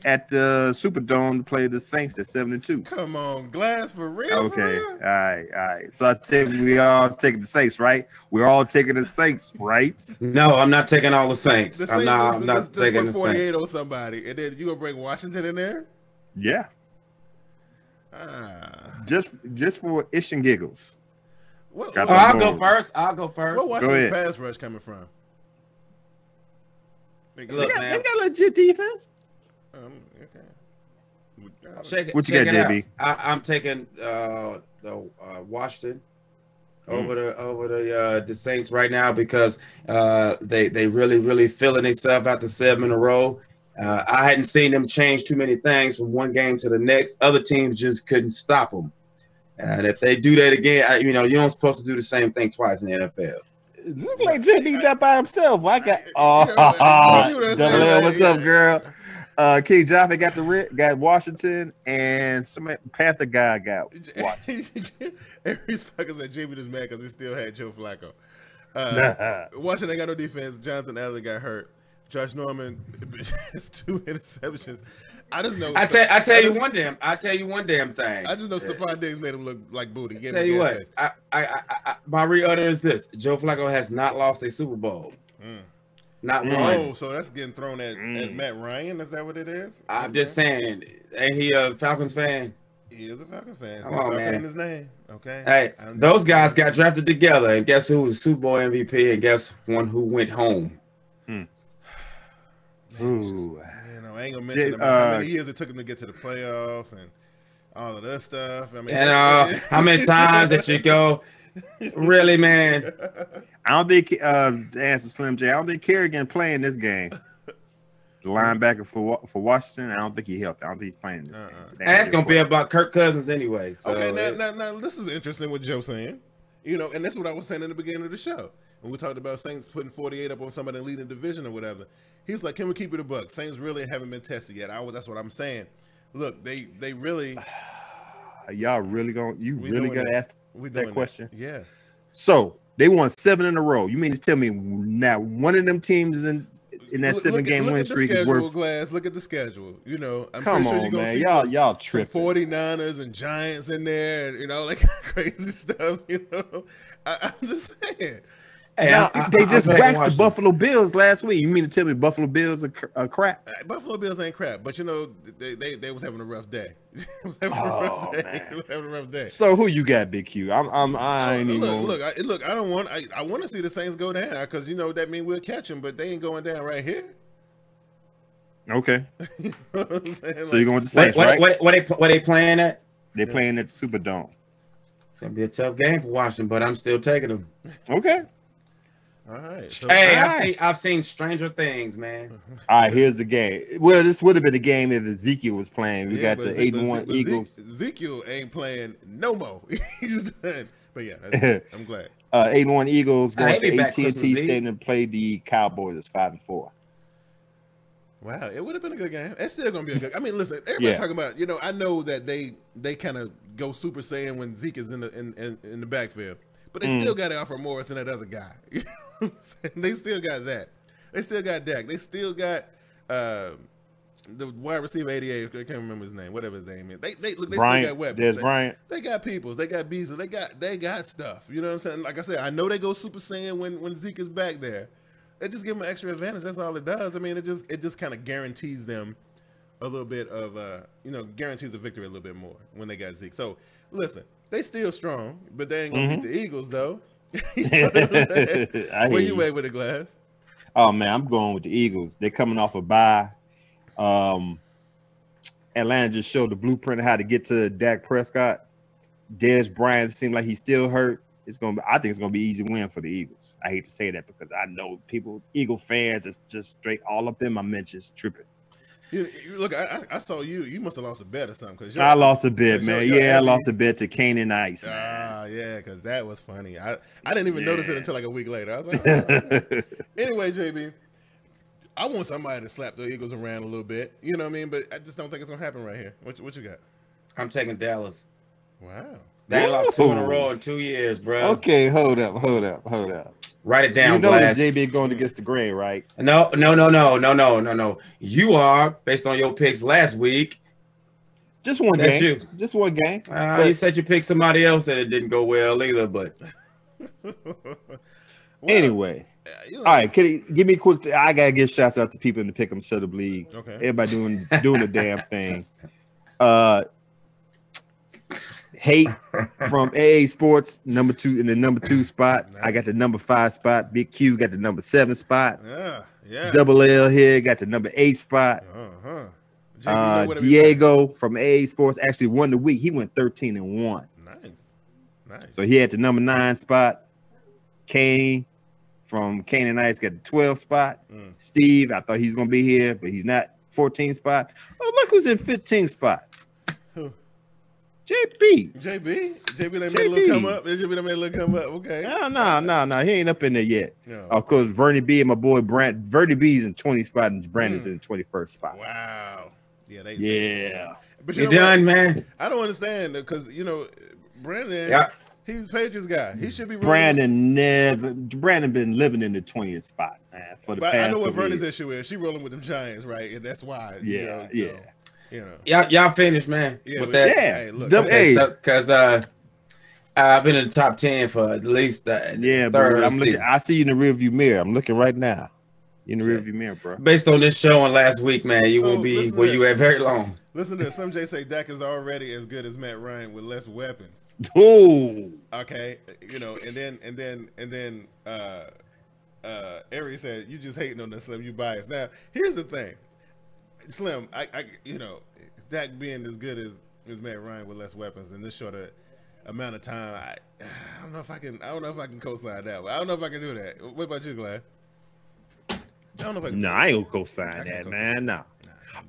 at the Superdome to play the Saints at 7-2. Come on, Glass, for real. Okay. For real? All right. So I think we all taking the Saints, right? We're all taking the Saints, right? No, I'm not taking all the Saints. I'm not taking the 48 Saints. on somebody, and then you gonna bring Washington in there? Yeah. Just for ish and giggles. I'll go first. Where Washington's pass rush coming from? They got legit defense. Okay. What you got, JB? I'm taking Washington over the Saints right now because they really feeling themselves after 7 in a row. I hadn't seen them change too many things from one game to the next. Other teams just couldn't stop them. And if they do that again, you don't supposed to do the same thing twice in the NFL. It looks like JB got by himself. I got Double L, what's up, girl? King Jaffe got Washington, and some Panther guy got Washington. Every fucker said JB just mad because he still had Joe Flacco. Washington ain't got no defense. Jonathan Allen got hurt. Josh Norman has 2 interceptions. I just know. I tell you one damn thing. I just know Stephon Diggs made him look like booty. Tell you what, my re-utter is this: Joe Flacco has not lost a Super Bowl. Not one. Oh, so that's getting thrown at Matt Ryan. Is that what it is? I'm just saying, ain't he a Falcons fan? He is a Falcons fan. Come on, man. His name. Okay. Hey, those guys got drafted together, and guess who was Super Bowl MVP, and guess one who went home. Ooh. I ain't gonna mention how many years it took him to get to the playoffs and all of that stuff. I mean, how many times that you go, really, man? I don't think to answer Slim J, I don't think Kerrigan playing this game. The linebacker for Washington, I don't think he's healthy. I don't think he's playing this game. And that's gonna be about Kirk Cousins anyway. So okay, now this is interesting what Joe's saying. And that's what I was saying in the beginning of the show when we talked about Saints putting 48 up on somebody in leading division or whatever. He's like, can we keep it a buck? Saints really haven't been tested yet. That's what I'm saying. Look, they really. Y'all really really gonna ask that question? Yeah. So they won 7 in a row. You mean to tell me now one of them teams in that 7-game win streak is worth? Glass. Look at the schedule. I'm come pretty sure on, you're gonna man. see Y'all tripping. 49ers and Giants in there, and like crazy stuff. I'm just saying. Hey, no, they just waxed the Washington. Buffalo Bills last week. You mean to tell me Buffalo Bills are crap? Buffalo Bills ain't crap, but you know they was having a rough day. They was having a rough day. So who you got, Big Q? I ain't even look. I don't want. I want to see the Saints go down because you know that means we'll catch them, but they ain't going down right here. Okay. You know what I'm saying? So you're going to Saints, right? What they playing at? They're playing at the Superdome. It's gonna be a tough game for Washington, but I'm still taking them. Okay. All right. So, Hey, I've seen stranger things, man. All right, here's the game. Well, this would have been the game if Ezekiel was playing. We got the 8-1 Eagles. Ezekiel ain't playing no more. He's done. But yeah, I'm glad. 8-1 Eagles going to back AT&T Christmas Stadium to play the Cowboys. It's 5-4. Wow, it would have been a good game. It's still gonna be a good. I mean, listen, everybody talking about. You know, I know that they kind of go Super Saiyan when Zeke is in the backfield, but they still got Alfred Morris and that other guy. You know what I'm saying? They still got that. They still got Dak. They still got the wide receiver 88. I can't remember his name. Whatever his name is. They still got weapons. There's Bryant. They got Peoples. They got Beasley. They got stuff. You know what I'm saying? Like I said, I know they go Super Saiyan when Zeke is back there. It just give them an extra advantage. That's all it does. I mean, it just kind of guarantees them a little bit of guarantees a victory a little bit more when they got Zeke. So listen, they still strong, but they ain't gonna beat the Eagles though. You know where you at with the Glass? Oh man, I'm going with the Eagles. They're coming off a bye. Atlanta just showed the blueprint of how to get to Dak Prescott. Dez Bryant seemed like he's still hurt. I think it's gonna be an easy win for the Eagles. I hate to say that because I know Eagle fans is just straight all up in my mentions tripping. Look, I saw you. You must have lost a bet or something. Cause I lost a bet, man. I lost a bet to Kane and Ice, man. Ah, yeah, because that was funny. I didn't even notice it until like a week later. I was like, oh. Anyway, JB, I want somebody to slap the Eagles around a little bit. You know what I mean? But I just don't think it's gonna happen right here. What you got? I'm taking Dallas. Wow. They ain't lost 2 in a row in 2 years, bro. Okay, hold up. Write it down, you know Glass. JB going against the grain, right? No. You are, based on your picks last week. Just one That's game. you. Just one game. You said you picked somebody else that it didn't go well either, but anyway. All right, give me a quick. I gotta give shouts out to people in the Pick'em Shut-Up League. Okay. Everybody doing the damn thing. Hate from AA Sports, number 2 in the number 2 spot. Nice. I got the number 5 spot. Big Q got the number 7 spot. Yeah. Double L here got the number 8 spot. Diego from AA Sports actually won the week. He went 13-1. Nice. So he had the number 9 spot. Kane from Kane and Ice got the 12 spot. Steve, I thought he was gonna be here, but he's not. 14 spot. Oh, look who's in 15 spot. Who? JB. JB made a little come up. JB made a little come up. Okay. No. He ain't up in there yet. No. Of course, Vernie B and my boy Brand. Vernie B is in 20 spot and Brandon's in the 21st spot. Wow. Yeah. Yeah. But you're done, man. I don't understand because Brandon. Yeah. He's Patriots guy. He should be. Brandon been living in the 20th spot, man, for the past. I know what Vernie's years. issue is. She rolling with them Giants, right? And that's why. Yeah. Y'all finished, man. Yeah. With that. Hey, look. Because I've been in the top 10 for at least but I'm looking. I see you in the rearview mirror. I'm looking right now. You in the rearview mirror, bro. Based on this show and last week, man, you won't be where you at very long. Listen to this. Some Jay say Dak is already as good as Matt Ryan with less weapons. Oh, okay. And then Ari said, "You just hating on the Slim. You biased." Now, here's the thing, Slim. Dak being as good as Matt Ryan with less weapons in this short amount of time, I don't know if I can. I don't know if I can co-sign that one. I don't know if I can do that. What about you, Glad? I don't know if I can. No, I ain't gonna co-sign that, man. No.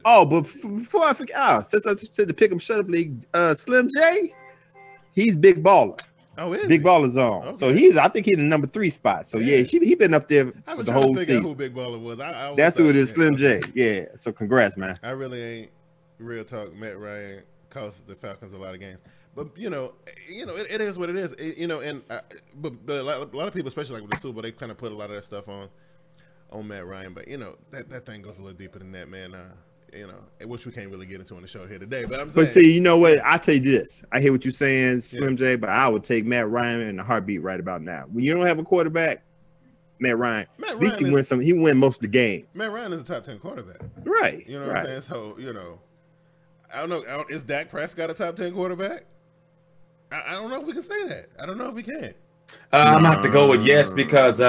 Oh, but before I forget, since I said the Pick'em Shut Up League, Slim J. He's big baller. Oh, is Big he? Baller Zone. Okay. So I think he's in the number 3 spot. So yeah, he been up there for the whole season. Who Big Baller was? That's who it is, Slim J. Yeah. So congrats, man. I really ain't real talk. Matt Ryan cost the Falcons a lot of games, but it is what it is. But a lot of people, especially like with the Super Bowl, they kind of put a lot of that stuff on Matt Ryan. But that thing goes a little deeper than that, man. Which we can't really get into on the show here today. But I'm saying, but see, you know what? I tell you this. I hear what you're saying, Slim J. But I would take Matt Ryan in a heartbeat right about now. When you don't have a quarterback, Matt Ryan. Ryan win some. He win most of the games. Matt Ryan is a top 10 quarterback. Right. You know what I'm saying? So I don't know. Is Dak Prescott a top 10 quarterback? I don't know if we can say that. I don't know if we can. I'm gonna have to go with yes because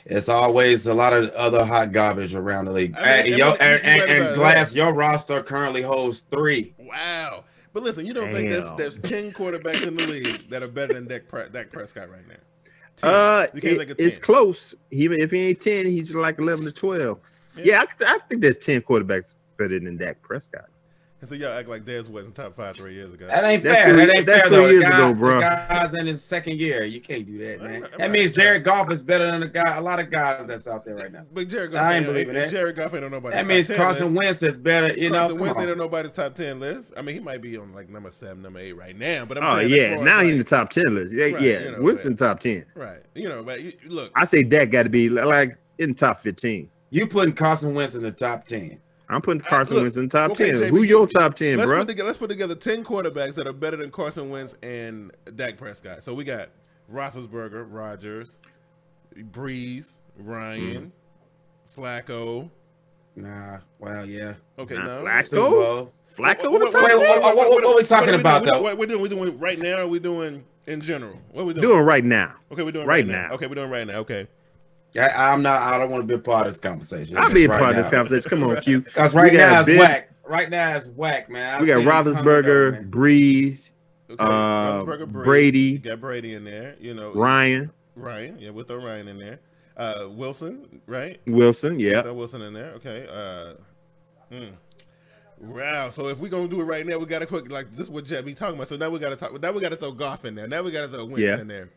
it's always a lot of other hot garbage around the league. And Glass, your roster currently holds 3. Wow. But listen, you don't think there's 10 quarterbacks in the league that are better than Dak Prescott right now? It's close. Even if he ain't 10, he's like 11 to 12. Yeah, I think there's 10 quarterbacks better than Dak Prescott. And so y'all act like Dez wasn't top 5 3 years ago. That ain't fair. That's 3 years ago, bro. The guy's in his second year. You can't do that, man. That means Jared Goff is better than a lot of guys that's out there right now. But Jared Goff, I ain't believing that. Jared Goff ain't on nobody's that means Carson Wentz is better. Carson Wentz ain't on nobody's top 10 list. I mean, he might be on like number 7, number 8 right now. But I'm saying, now he's in the top 10 list. Yeah, Wentz in the top 10. Right. But look, I say Dak got to be like in the top 15. You putting Carson Wentz in the top 10. I'm putting Carson Wentz in the top 10. JB, who your top 10, bro? Let's put together 10 quarterbacks that are better than Carson Wentz and Dak Prescott. So we got Roethlisberger, Rodgers, Breeze, Ryan, Flacco. Nah, well, yeah. Okay, no. Flacco? What are we talking about, though? What we're doing right now, or are we doing in general? What are we doing right now? Okay, we're doing right now. Okay, we're doing right now. Okay. I don't want to be a part of this conversation. I'll be a part of this conversation. Come on, Q. Because right now it's whack. Right now it's whack, man. We got Roethlisberger, Breeze, Brady. You got Brady in there. Ryan. Yeah, we'll throw Ryan in there. Wilson, right? Wilson, yeah. Throw Wilson in there. Okay. Wow. So if we're gonna do it right now, we gotta quick this is what Jeb be talking about. So now we gotta talk. Now we gotta throw Goff in there. Now we gotta throw Wentz in there,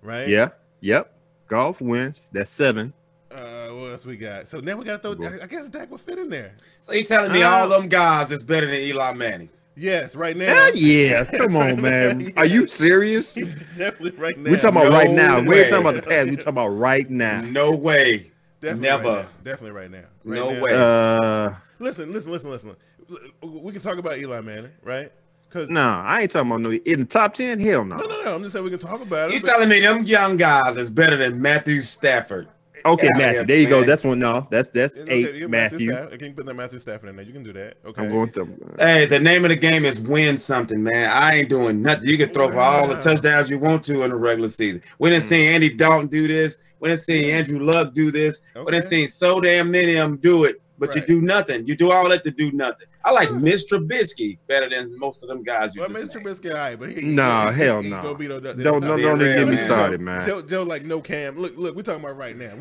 right? Yeah. Yep. Golf wins. That's 7. What else we got? So now we got to throw. I guess Dak will fit in there. So you telling me all them guys is better than Eli Manning? Yes, right now. Yes, come on, man. Are you serious? Definitely right now. We're talking about right now. We ain't talking about the past. We're talking about right now. No way. Definitely never. Right Definitely right now. No way. Listen. We can talk about Eli Manning, right? No, I ain't talking about in the top 10. Hell no. No. I'm just saying we can talk about it. You telling me them young guys is better than Matthew Stafford? Okay, Matthew. There you go. That's one. No, that's 8. Matthew. I can put that Matthew Stafford in there. You can do that. Okay. I'm going through. Hey, the name of the game is win something, man. I ain't doing nothing. You can throw for all the touchdowns you want to in the regular season. We didn't see Andy Dalton do this. We didn't see Andrew Luck do this. We didn't see so damn many of them do it. But you do nothing. You do all that to do nothing. I like Mr. Trubisky better than most of them guys. Mr. Trubisky, all right, but hell no. Don't even get me started, man. Joe like no Cam. Look, we're talking about right now.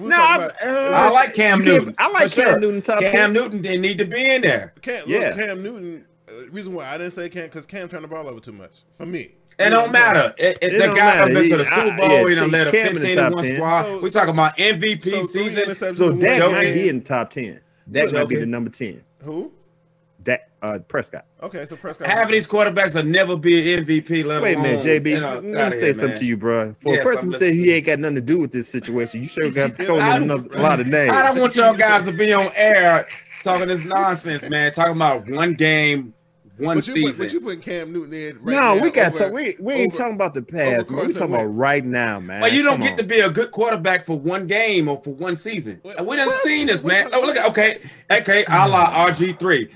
I like Cam Newton. I like Cam Newton top 10. Cam Newton didn't need to be in there. Cam Newton. Reason why I didn't say Cam because Cam turned the ball over too much for me. It don't matter. The guy done been to the Super Bowl. He done led a 15-1 squad. We're talking about MVP season. So Dak might be in the top 10. That might be the number 10. Who? Dak Prescott. Okay, so Prescott. Half of these quarterbacks will never be an MVP level. Wait a minute, JB. Let me say something to you, bro. For a person who said he ain't got nothing to do with this situation, you sure got to throw him a lot of names. I don't want y'all guys to be on air talking this nonsense, man. Talking about one game, one season. But you putting Cam Newton in right now. No, we got to. We ain't talking about the past, man. We talking about right now, man. Well, you don't get to be a good quarterback for one game or for one season. We done seen this, man. Oh, look, okay, a la RG3.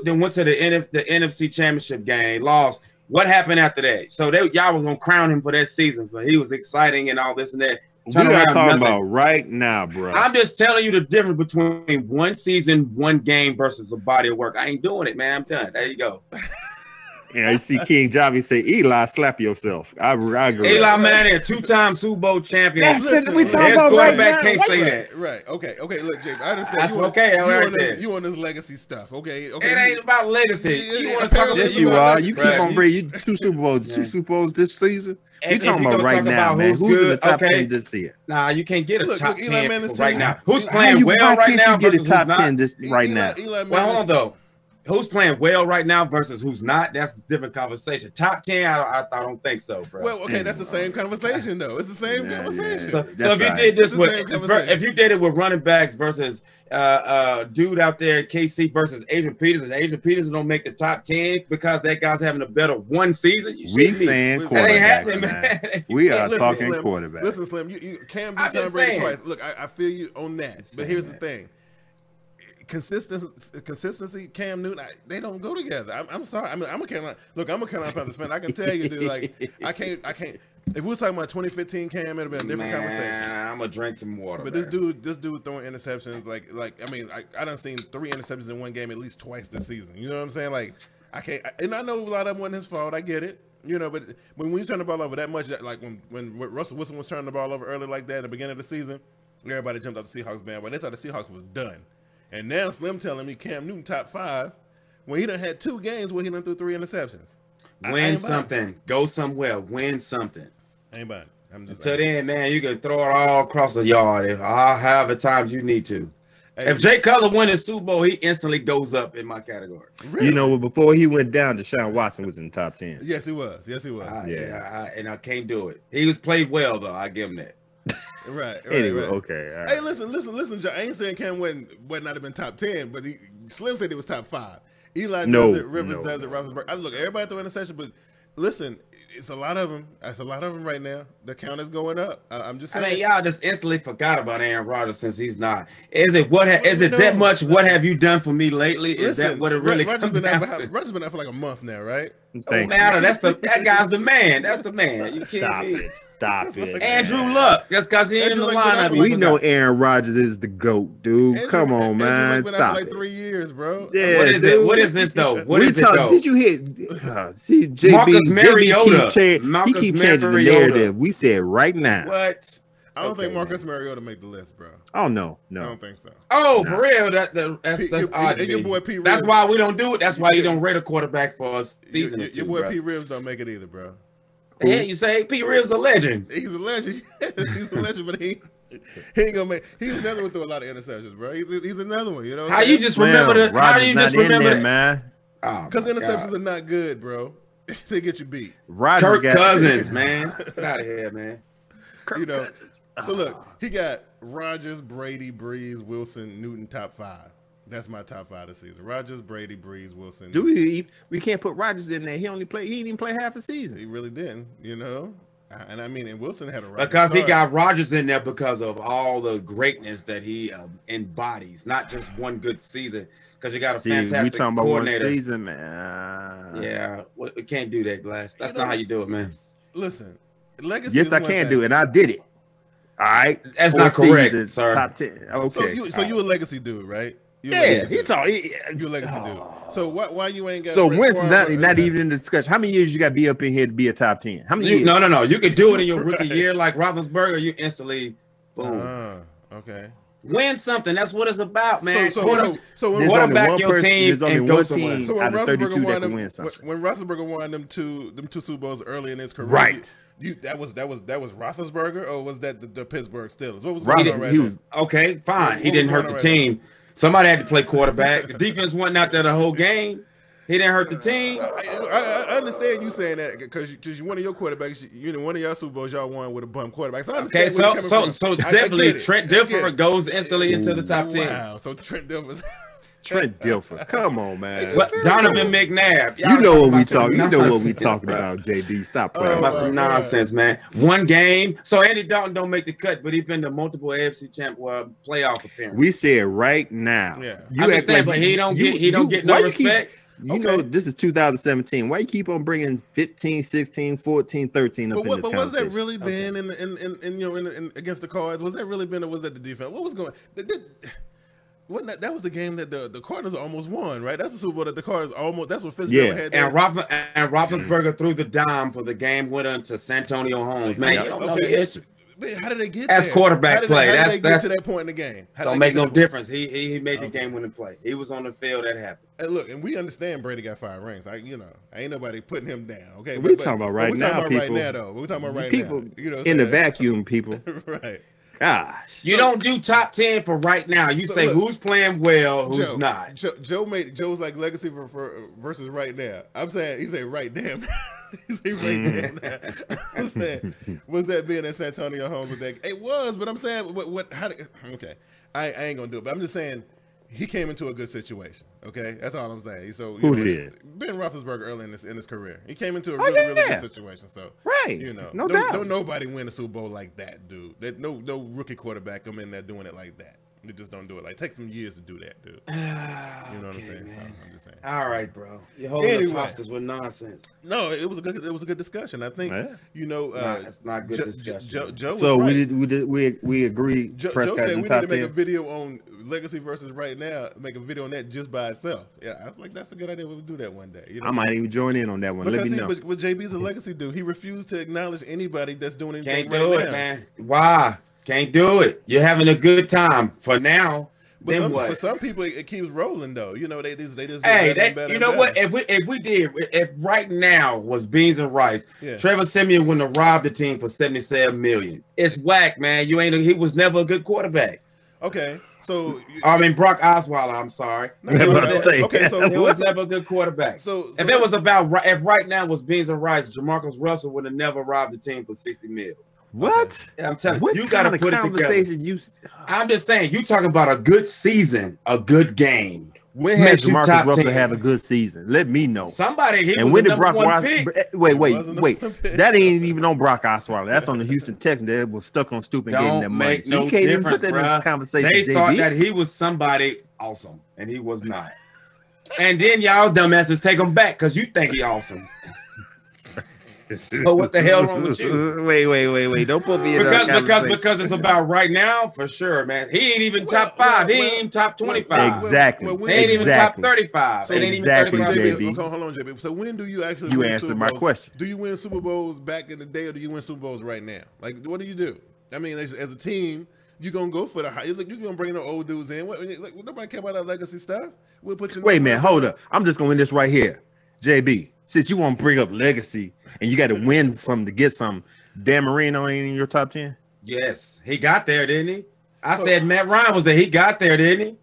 Then went to the NFC Championship game, lost. What happened after that? So y'all was gonna crown him for that season, but he was exciting and all this and that. We are talking about right now, bro. I'm just telling you the difference between one season, one game versus a body of work. I ain't doing it, man. I'm done. There you go. Yeah, you see King Javi say, Eli, slap yourself. I agree. Eli Manning, 2-time Super Bowl champion. That's it. We talking about right now. Can't say that. Right. Okay. Look, James, I understand. That's okay. You on this legacy stuff. Okay. It ain't about legacy. You want to talk about yes, you are. You keep on bringing 2 Super Bowls this season. We talking about right now, man. Who's in the top 10 this year? Nah, you can't get a top 10 right now. Who's playing well right now? Why can't you get a top 10 right now? Well, hold on though. who's playing well right now versus who's not, that's a different conversation. Top 10, I don't think so, bro. Well, okay, that's the same conversation though. It's the same conversation. So if you did this with, if you did it with running backs versus dude out there at KC versus Adrian Peterson, Adrian Peterson don't make the top 10 because that guy's having a better one season. We saying quarterbacks, man. We are talking Slim, quarterbacks. Listen, Slim, you can't be Tom Brady twice. Look, I feel you on that, but here's the thing. Consistency, Cam Newton, they don't go together. I'm sorry. I mean, I'm a Carolina Panthers fan. I can tell you, dude. Like, I can't. If we were talking about 2015 Cam, it'd have been a different conversation. I'm gonna drink some water. But this dude throwing interceptions, like I mean, I done seen 3 interceptions in one game at least twice this season. You know what I'm saying? Like, I can't. And I know a lot of them wasn't his fault. I get it. You know, but when you turn the ball over that much, like when Russell Wilson was turning the ball over early like that at the beginning of the season, everybody jumped up the Seahawks band. But they thought the Seahawks was done. And now Slim telling me Cam Newton top 5 when he done had 2 games where he done threw 3 interceptions. Win something. Go somewhere. Win something. Ain't bad. I'm just until then, man, you can throw it all across the yard however times you need to. Hey, if Jay Cutler wins the Super Bowl, he instantly goes up in my category. Really? You know, before he went down, Deshaun Watson was in the top 10. Yes, he was. Yes, he was. And I can't do it. He was played well, though. I give him that. Right. Anyway, right. Okay. All right. Hey, listen, John. I ain't saying Cam would not have been top 10, but Slim said it was top 5. Eli does it, Rivers does it, Roethlisberger. Look, everybody throw interception, but listen, it's a lot of them. It's a lot of them right now. The count is going up. I'm just saying. I mean, y'all just instantly forgot about Aaron Rodgers since he's not. Is it that much? What have you done for me lately? Is that what it really comes down to? Rodgers been out for like a month now, right? Don't matter. That guy's the man. That's the man. You Stop it. Andrew Luck. That's because he ain't in the lineup. We know Aaron Rodgers is the GOAT, dude. Come on, man. Stop it. Like 3 years, bro. Yeah, what is it? What is this though? What is it though? Did you hear? See, JB, he keep changing the narrative. We said right now. What? I don't think Marcus Mariota make the list, bro. Oh no. I don't think so. Oh, for real? That's odd. And your boy P. Rivers. That's why we don't do it. That's why you don't rate a quarterback for a season. Your boy P. Rivers don't make it either, bro. Yeah, you say P. Rivers a legend. He's a legend. He's a legend, but he ain't gonna make. He's another one through a lot of interceptions, bro. He's another one. You know. How you just remember that? How you just remember that, man? Because interceptions are not good, bro. They get you beat. Kirk Cousins, man. Get out of here, man. You know, so look, he got Rodgers, Brady, Breeze, Wilson, Newton, top 5. That's my top 5 this season. Rodgers, Brady, Breeze, Wilson. Do we can't put Rodgers in there? He didn't even play half a season. He really didn't, you know. And I mean, and Wilson had a because he got Rodgers in there because of all the greatness that he embodies, not just one good season. Because you got a fantastic we talking about coordinator. One season, man. Yeah, we can't do that, Glass. That's not how you do it, man. Listen. Legacy yes, I can do it, and I did it. All right, that's not correct, seasons, sir. Top 10. Okay, so you a legacy dude, right? You a legacy dude. So why you ain't got? So Winston not even in the discussion. How many years you got to be up in here to be a top 10? How many years? No. You can do it in your rookie year, like Roethlisberger. You instantly boom. Okay. Win something. That's what it's about, man. So when quarterback your team there's only and one go team somewhere. out of 32 that can win something. When Roethlisberger won them two Super Bowls early in his career, right? That was Roethlisberger, or was that the Pittsburgh Steelers? What was going on right now? Okay, fine. He didn't hurt the team. Somebody had to play quarterback. The defense wasn't out there the whole game. He didn't hurt the team. I understand you saying that because one of your quarterbacks, one of your Super Bowls, y'all won with a bum quarterback. So so definitely Trent Dilfer goes instantly into the top 10. Wow, so Trent Dilfer. Trent Dilfer, come on, man. Donovan McNabb. You know what we talking. You know what we talking about, JD. Stop playing about some nonsense, man. One game. So Andy Dalton don't make the cut, but he's been to multiple AFC playoff appearances. We said right now. Yeah, you act like but he don't get no respect. You know, this is 2017. Why you keep on bringing 15, 16, 14, 13 up in this conversation? But was that really been in against the Cards? Was that really been, or was that the defense? What was going? That was the game that the Cardinals almost won, right? That's the Super Bowl that the Cardinals almost. That's what Fitzgerald had. And Roethlisberger threw the dime for the game winner to Santonio Holmes. Man, you don't know the history. How did they get there? That's quarterback play. How did they get to that point in the game? Don't make no difference. He made the game winning play. He was on the field. That happened. And look, and we understand Brady got 5 rings. Ain't nobody putting him down. Okay, we're talking about right now, people. We're talking about right now. People in the vacuum, people. Right. Gosh. You don't do top 10 for right now. You say look, who's playing well, who's not. Joe's like legacy versus right now. I'm saying he said right damn. He said right damn. I'm saying, was that being in San Antonio Holmes with that? It was, but I'm saying what? How? Okay, I ain't gonna do it. But I'm just saying he came into a good situation. Okay, that's all I'm saying. So who did? Ben Roethlisberger early in his career. He came into a really good situation. So no doubt. Don't nobody win a Super Bowl like that, dude. No rookie quarterback come in there doing it like that. They just don't do it. Like, take some years to do that, dude. You know what I'm saying? So, I'm just saying. All right, bro. You're holding us hostage with nonsense. No, it was a good discussion. I think it's not good discussion. Joe so right. we agree. Joe said we need to make a video on legacy versus right now. Make a video on that just by itself. Yeah, I was like, that's a good idea. We'll do that one day. You know? I might even join in on that one. Let me know. But JB's a legacy dude. He refused to acknowledge anybody that's doing anything. Can't do it, man. Why? Can't do it. You're having a good time for now. Then what? For some people, it keeps rolling though. You know, they just better. You know what? If right now was beans and rice, Trevor Siemian wouldn't have robbed the team for $77 million. It's whack, man. He was never a good quarterback. Okay, so Brock Osweiler. I'm sorry. So he was never a good quarterback. So if right now was beans and rice, Jamarcus Russell would have never robbed the team for $60 million. What? Okay. I'm telling you, got to put it together. I'm just saying, you talking about a good season, a good game. When has Jamarcus Russell had a good season? Let me know. Somebody. And when did Brock Osweiler? Wait. That ain't even on Brock Osweiler. That's on the Houston Texans. That was stuck on stupid getting their money. So you can't even put that in this conversation. They thought that he was somebody awesome, and he was not. And then y'all dumbasses take him back because you think he awesome. So what the hell wrong with you? Wait. Don't put me in because it's about right now for sure, man. He ain't even top 5. He ain't even top 25. Exactly. He ain't even top 35. So exactly, JB. Hold on, JB. So when do you actually win answered my question? Do you win Super Bowls back in the day, or do you win Super Bowls right now? Like, what do you do? I mean, as a team, you're gonna go for the high. You're gonna bring the old dudes in. Nobody care about that legacy stuff. We'll put you. Wait, man, hold up. I'm just gonna win this right here, JB. Since you want to bring up legacy and you got to win something to get some, Dan Marino ain't in your top 10? Yes, he got there, didn't he? I said Matt Ryan was there. He got there, didn't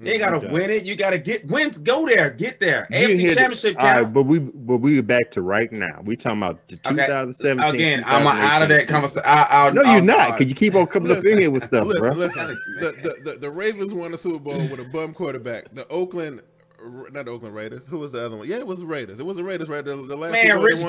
he? You got to win it. You got to get wins. Go there. Get there. AFC Championship. All right, but we back to right now. We talking about the 2017. Again, I'm out of that conversation. No, you're not, because you keep on coming up in here with stuff, bro. Listen. The Ravens won the Super Bowl with a bum quarterback. Not the Oakland Raiders. Who was the other one? Yeah, it was the Raiders. It was the Raiders, right? The last man, Rich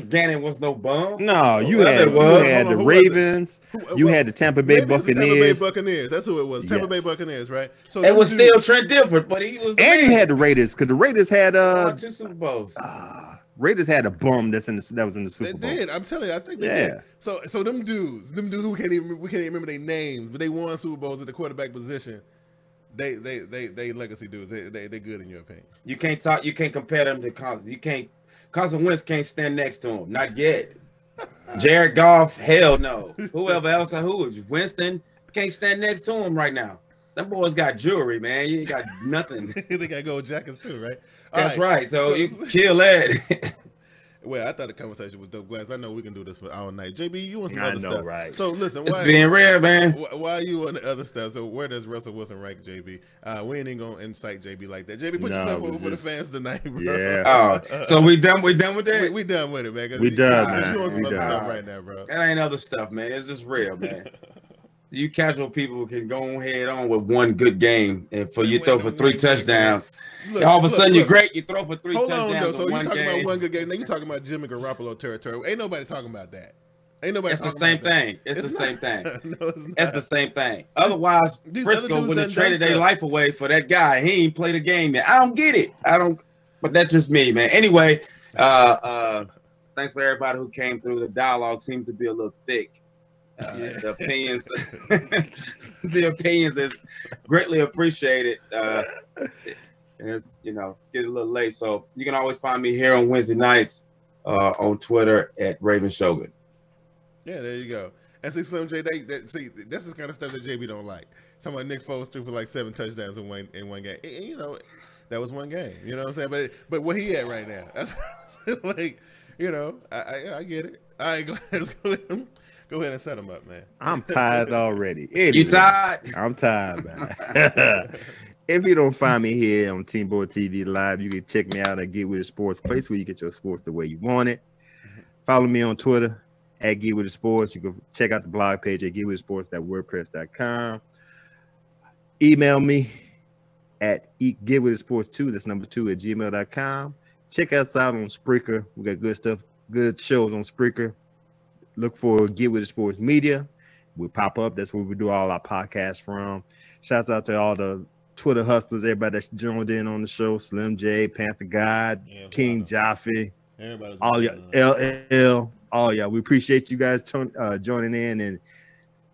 Gannon was no bum. No, you had the Ravens. You had the Tampa Bay Buccaneers. That's who it was. Tampa Bay Buccaneers, right? So it was still Trent Dilfer, but he was. And you had the Raiders, because the Raiders had 2 Super Bowls. Raiders had a bum that was in the Super Bowl. They did. I'm telling you, I think they did. So them dudes who we can't even remember their names, but they won Super Bowls at the quarterback position. They legacy dudes. They good in your opinion. You can't compare them to Carson. Carson Wentz can't stand next to him. Not yet. Jared Goff, hell no. Whoever else, Winston can't stand next to him right now. Them boys got jewelry, man. You ain't got nothing. They got gold jackets too, right? That's right. So you kill that. Well, I thought the conversation was dope, Glass. I know we can do this for all night. JB, you want some other stuff? Right? So listen, it's being rare, man. Why are you on the other stuff? So where does Russell Wilson rank, JB? We ain't even gonna incite JB like that. JB, put yourself over for the fans tonight, bro. Yeah. So we done with that? We done with it, man. We done, man. You want some other stuff right now, bro? That ain't other stuff, man. It's just real, man. You casual people can go head on with one good game, and you throw for 3 touchdowns. All of a sudden, you're great. You throw for 3 touchdowns. Hold on, though. So you talking about one good game? Now you talking about Jimmy Garoppolo territory? Ain't nobody talking about that. Ain't nobody. It's the same thing. It's the same thing. No, it's not. It's the same thing. Otherwise, Frisco would have traded their life away for that guy. He ain't played a game yet. I don't get it. But that's just me, man. Anyway, thanks for everybody who came through. The dialogue seems to be a little thick. The opinions is greatly appreciated. It's getting a little late, so you can always find me here on Wednesday nights on Twitter at Raven Shogun. Yeah, there you go. And see, Slim J, see, that's the kind of stuff that JB don't like. Talking about Nick Foles threw for like 7 touchdowns in one game. And, that was one game. You know what I'm saying? But where he at right now? That's like, I get it. All right, Glass. Go ahead and set them up, man. I'm tired already. Anyway, You tired? I'm tired, man. If you don't find me here on TeamBoydTV Live, you can check me out at Get With It Sports, place where you get your sports the way you want it. Follow me on Twitter at Get With It Sports. You can check out the blog page at getwithitsports.wordpress.com. Email me at getwithitsports2, that's number 2 at gmail.com. Check us out on Spreaker. We got good stuff, good shows on Spreaker. Look for Get With It Sports Media. We'll pop up. That's where we do all our podcasts from. Shouts out to all the Twitter hustlers, everybody that's joined in on the show. Slim J, Panther God, King Jaffe, all y'all, LL, all y'all. We appreciate you guys joining in and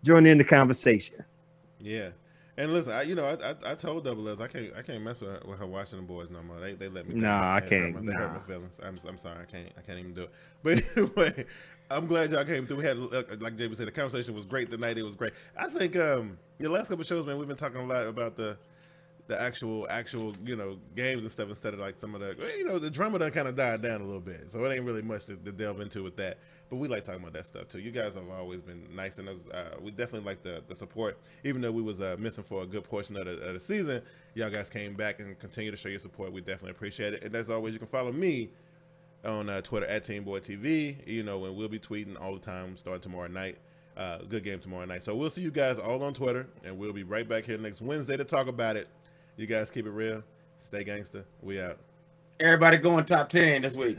joining in the conversation. Yeah. And listen, I told Double S I can't mess with her watching the boys no more. They let me. Nah, I can't. They hurt my feelings. I'm sorry. I can't even do it. But anyway, I'm glad y'all came through. We had, like JB said, the conversation was great tonight. It was great. I think the last couple of shows, man, we've been talking a lot about the actual games and stuff instead of like some of the the drama done kind of died down a little bit. So it ain't really much to delve into with that. But we like talking about that stuff too. You guys have always been nice, and we definitely like the support. Even though we was missing for a good portion of the season, y'all guys came back and continue to show your support. We definitely appreciate it. And as always, you can follow me on Twitter at TeamBoydTV. And we'll be tweeting all the time starting tomorrow night. Good game tomorrow night. So we'll see you guys all on Twitter, and we'll be right back here next Wednesday to talk about it. You guys keep it real. Stay gangster. We out. Everybody going top 10 this week.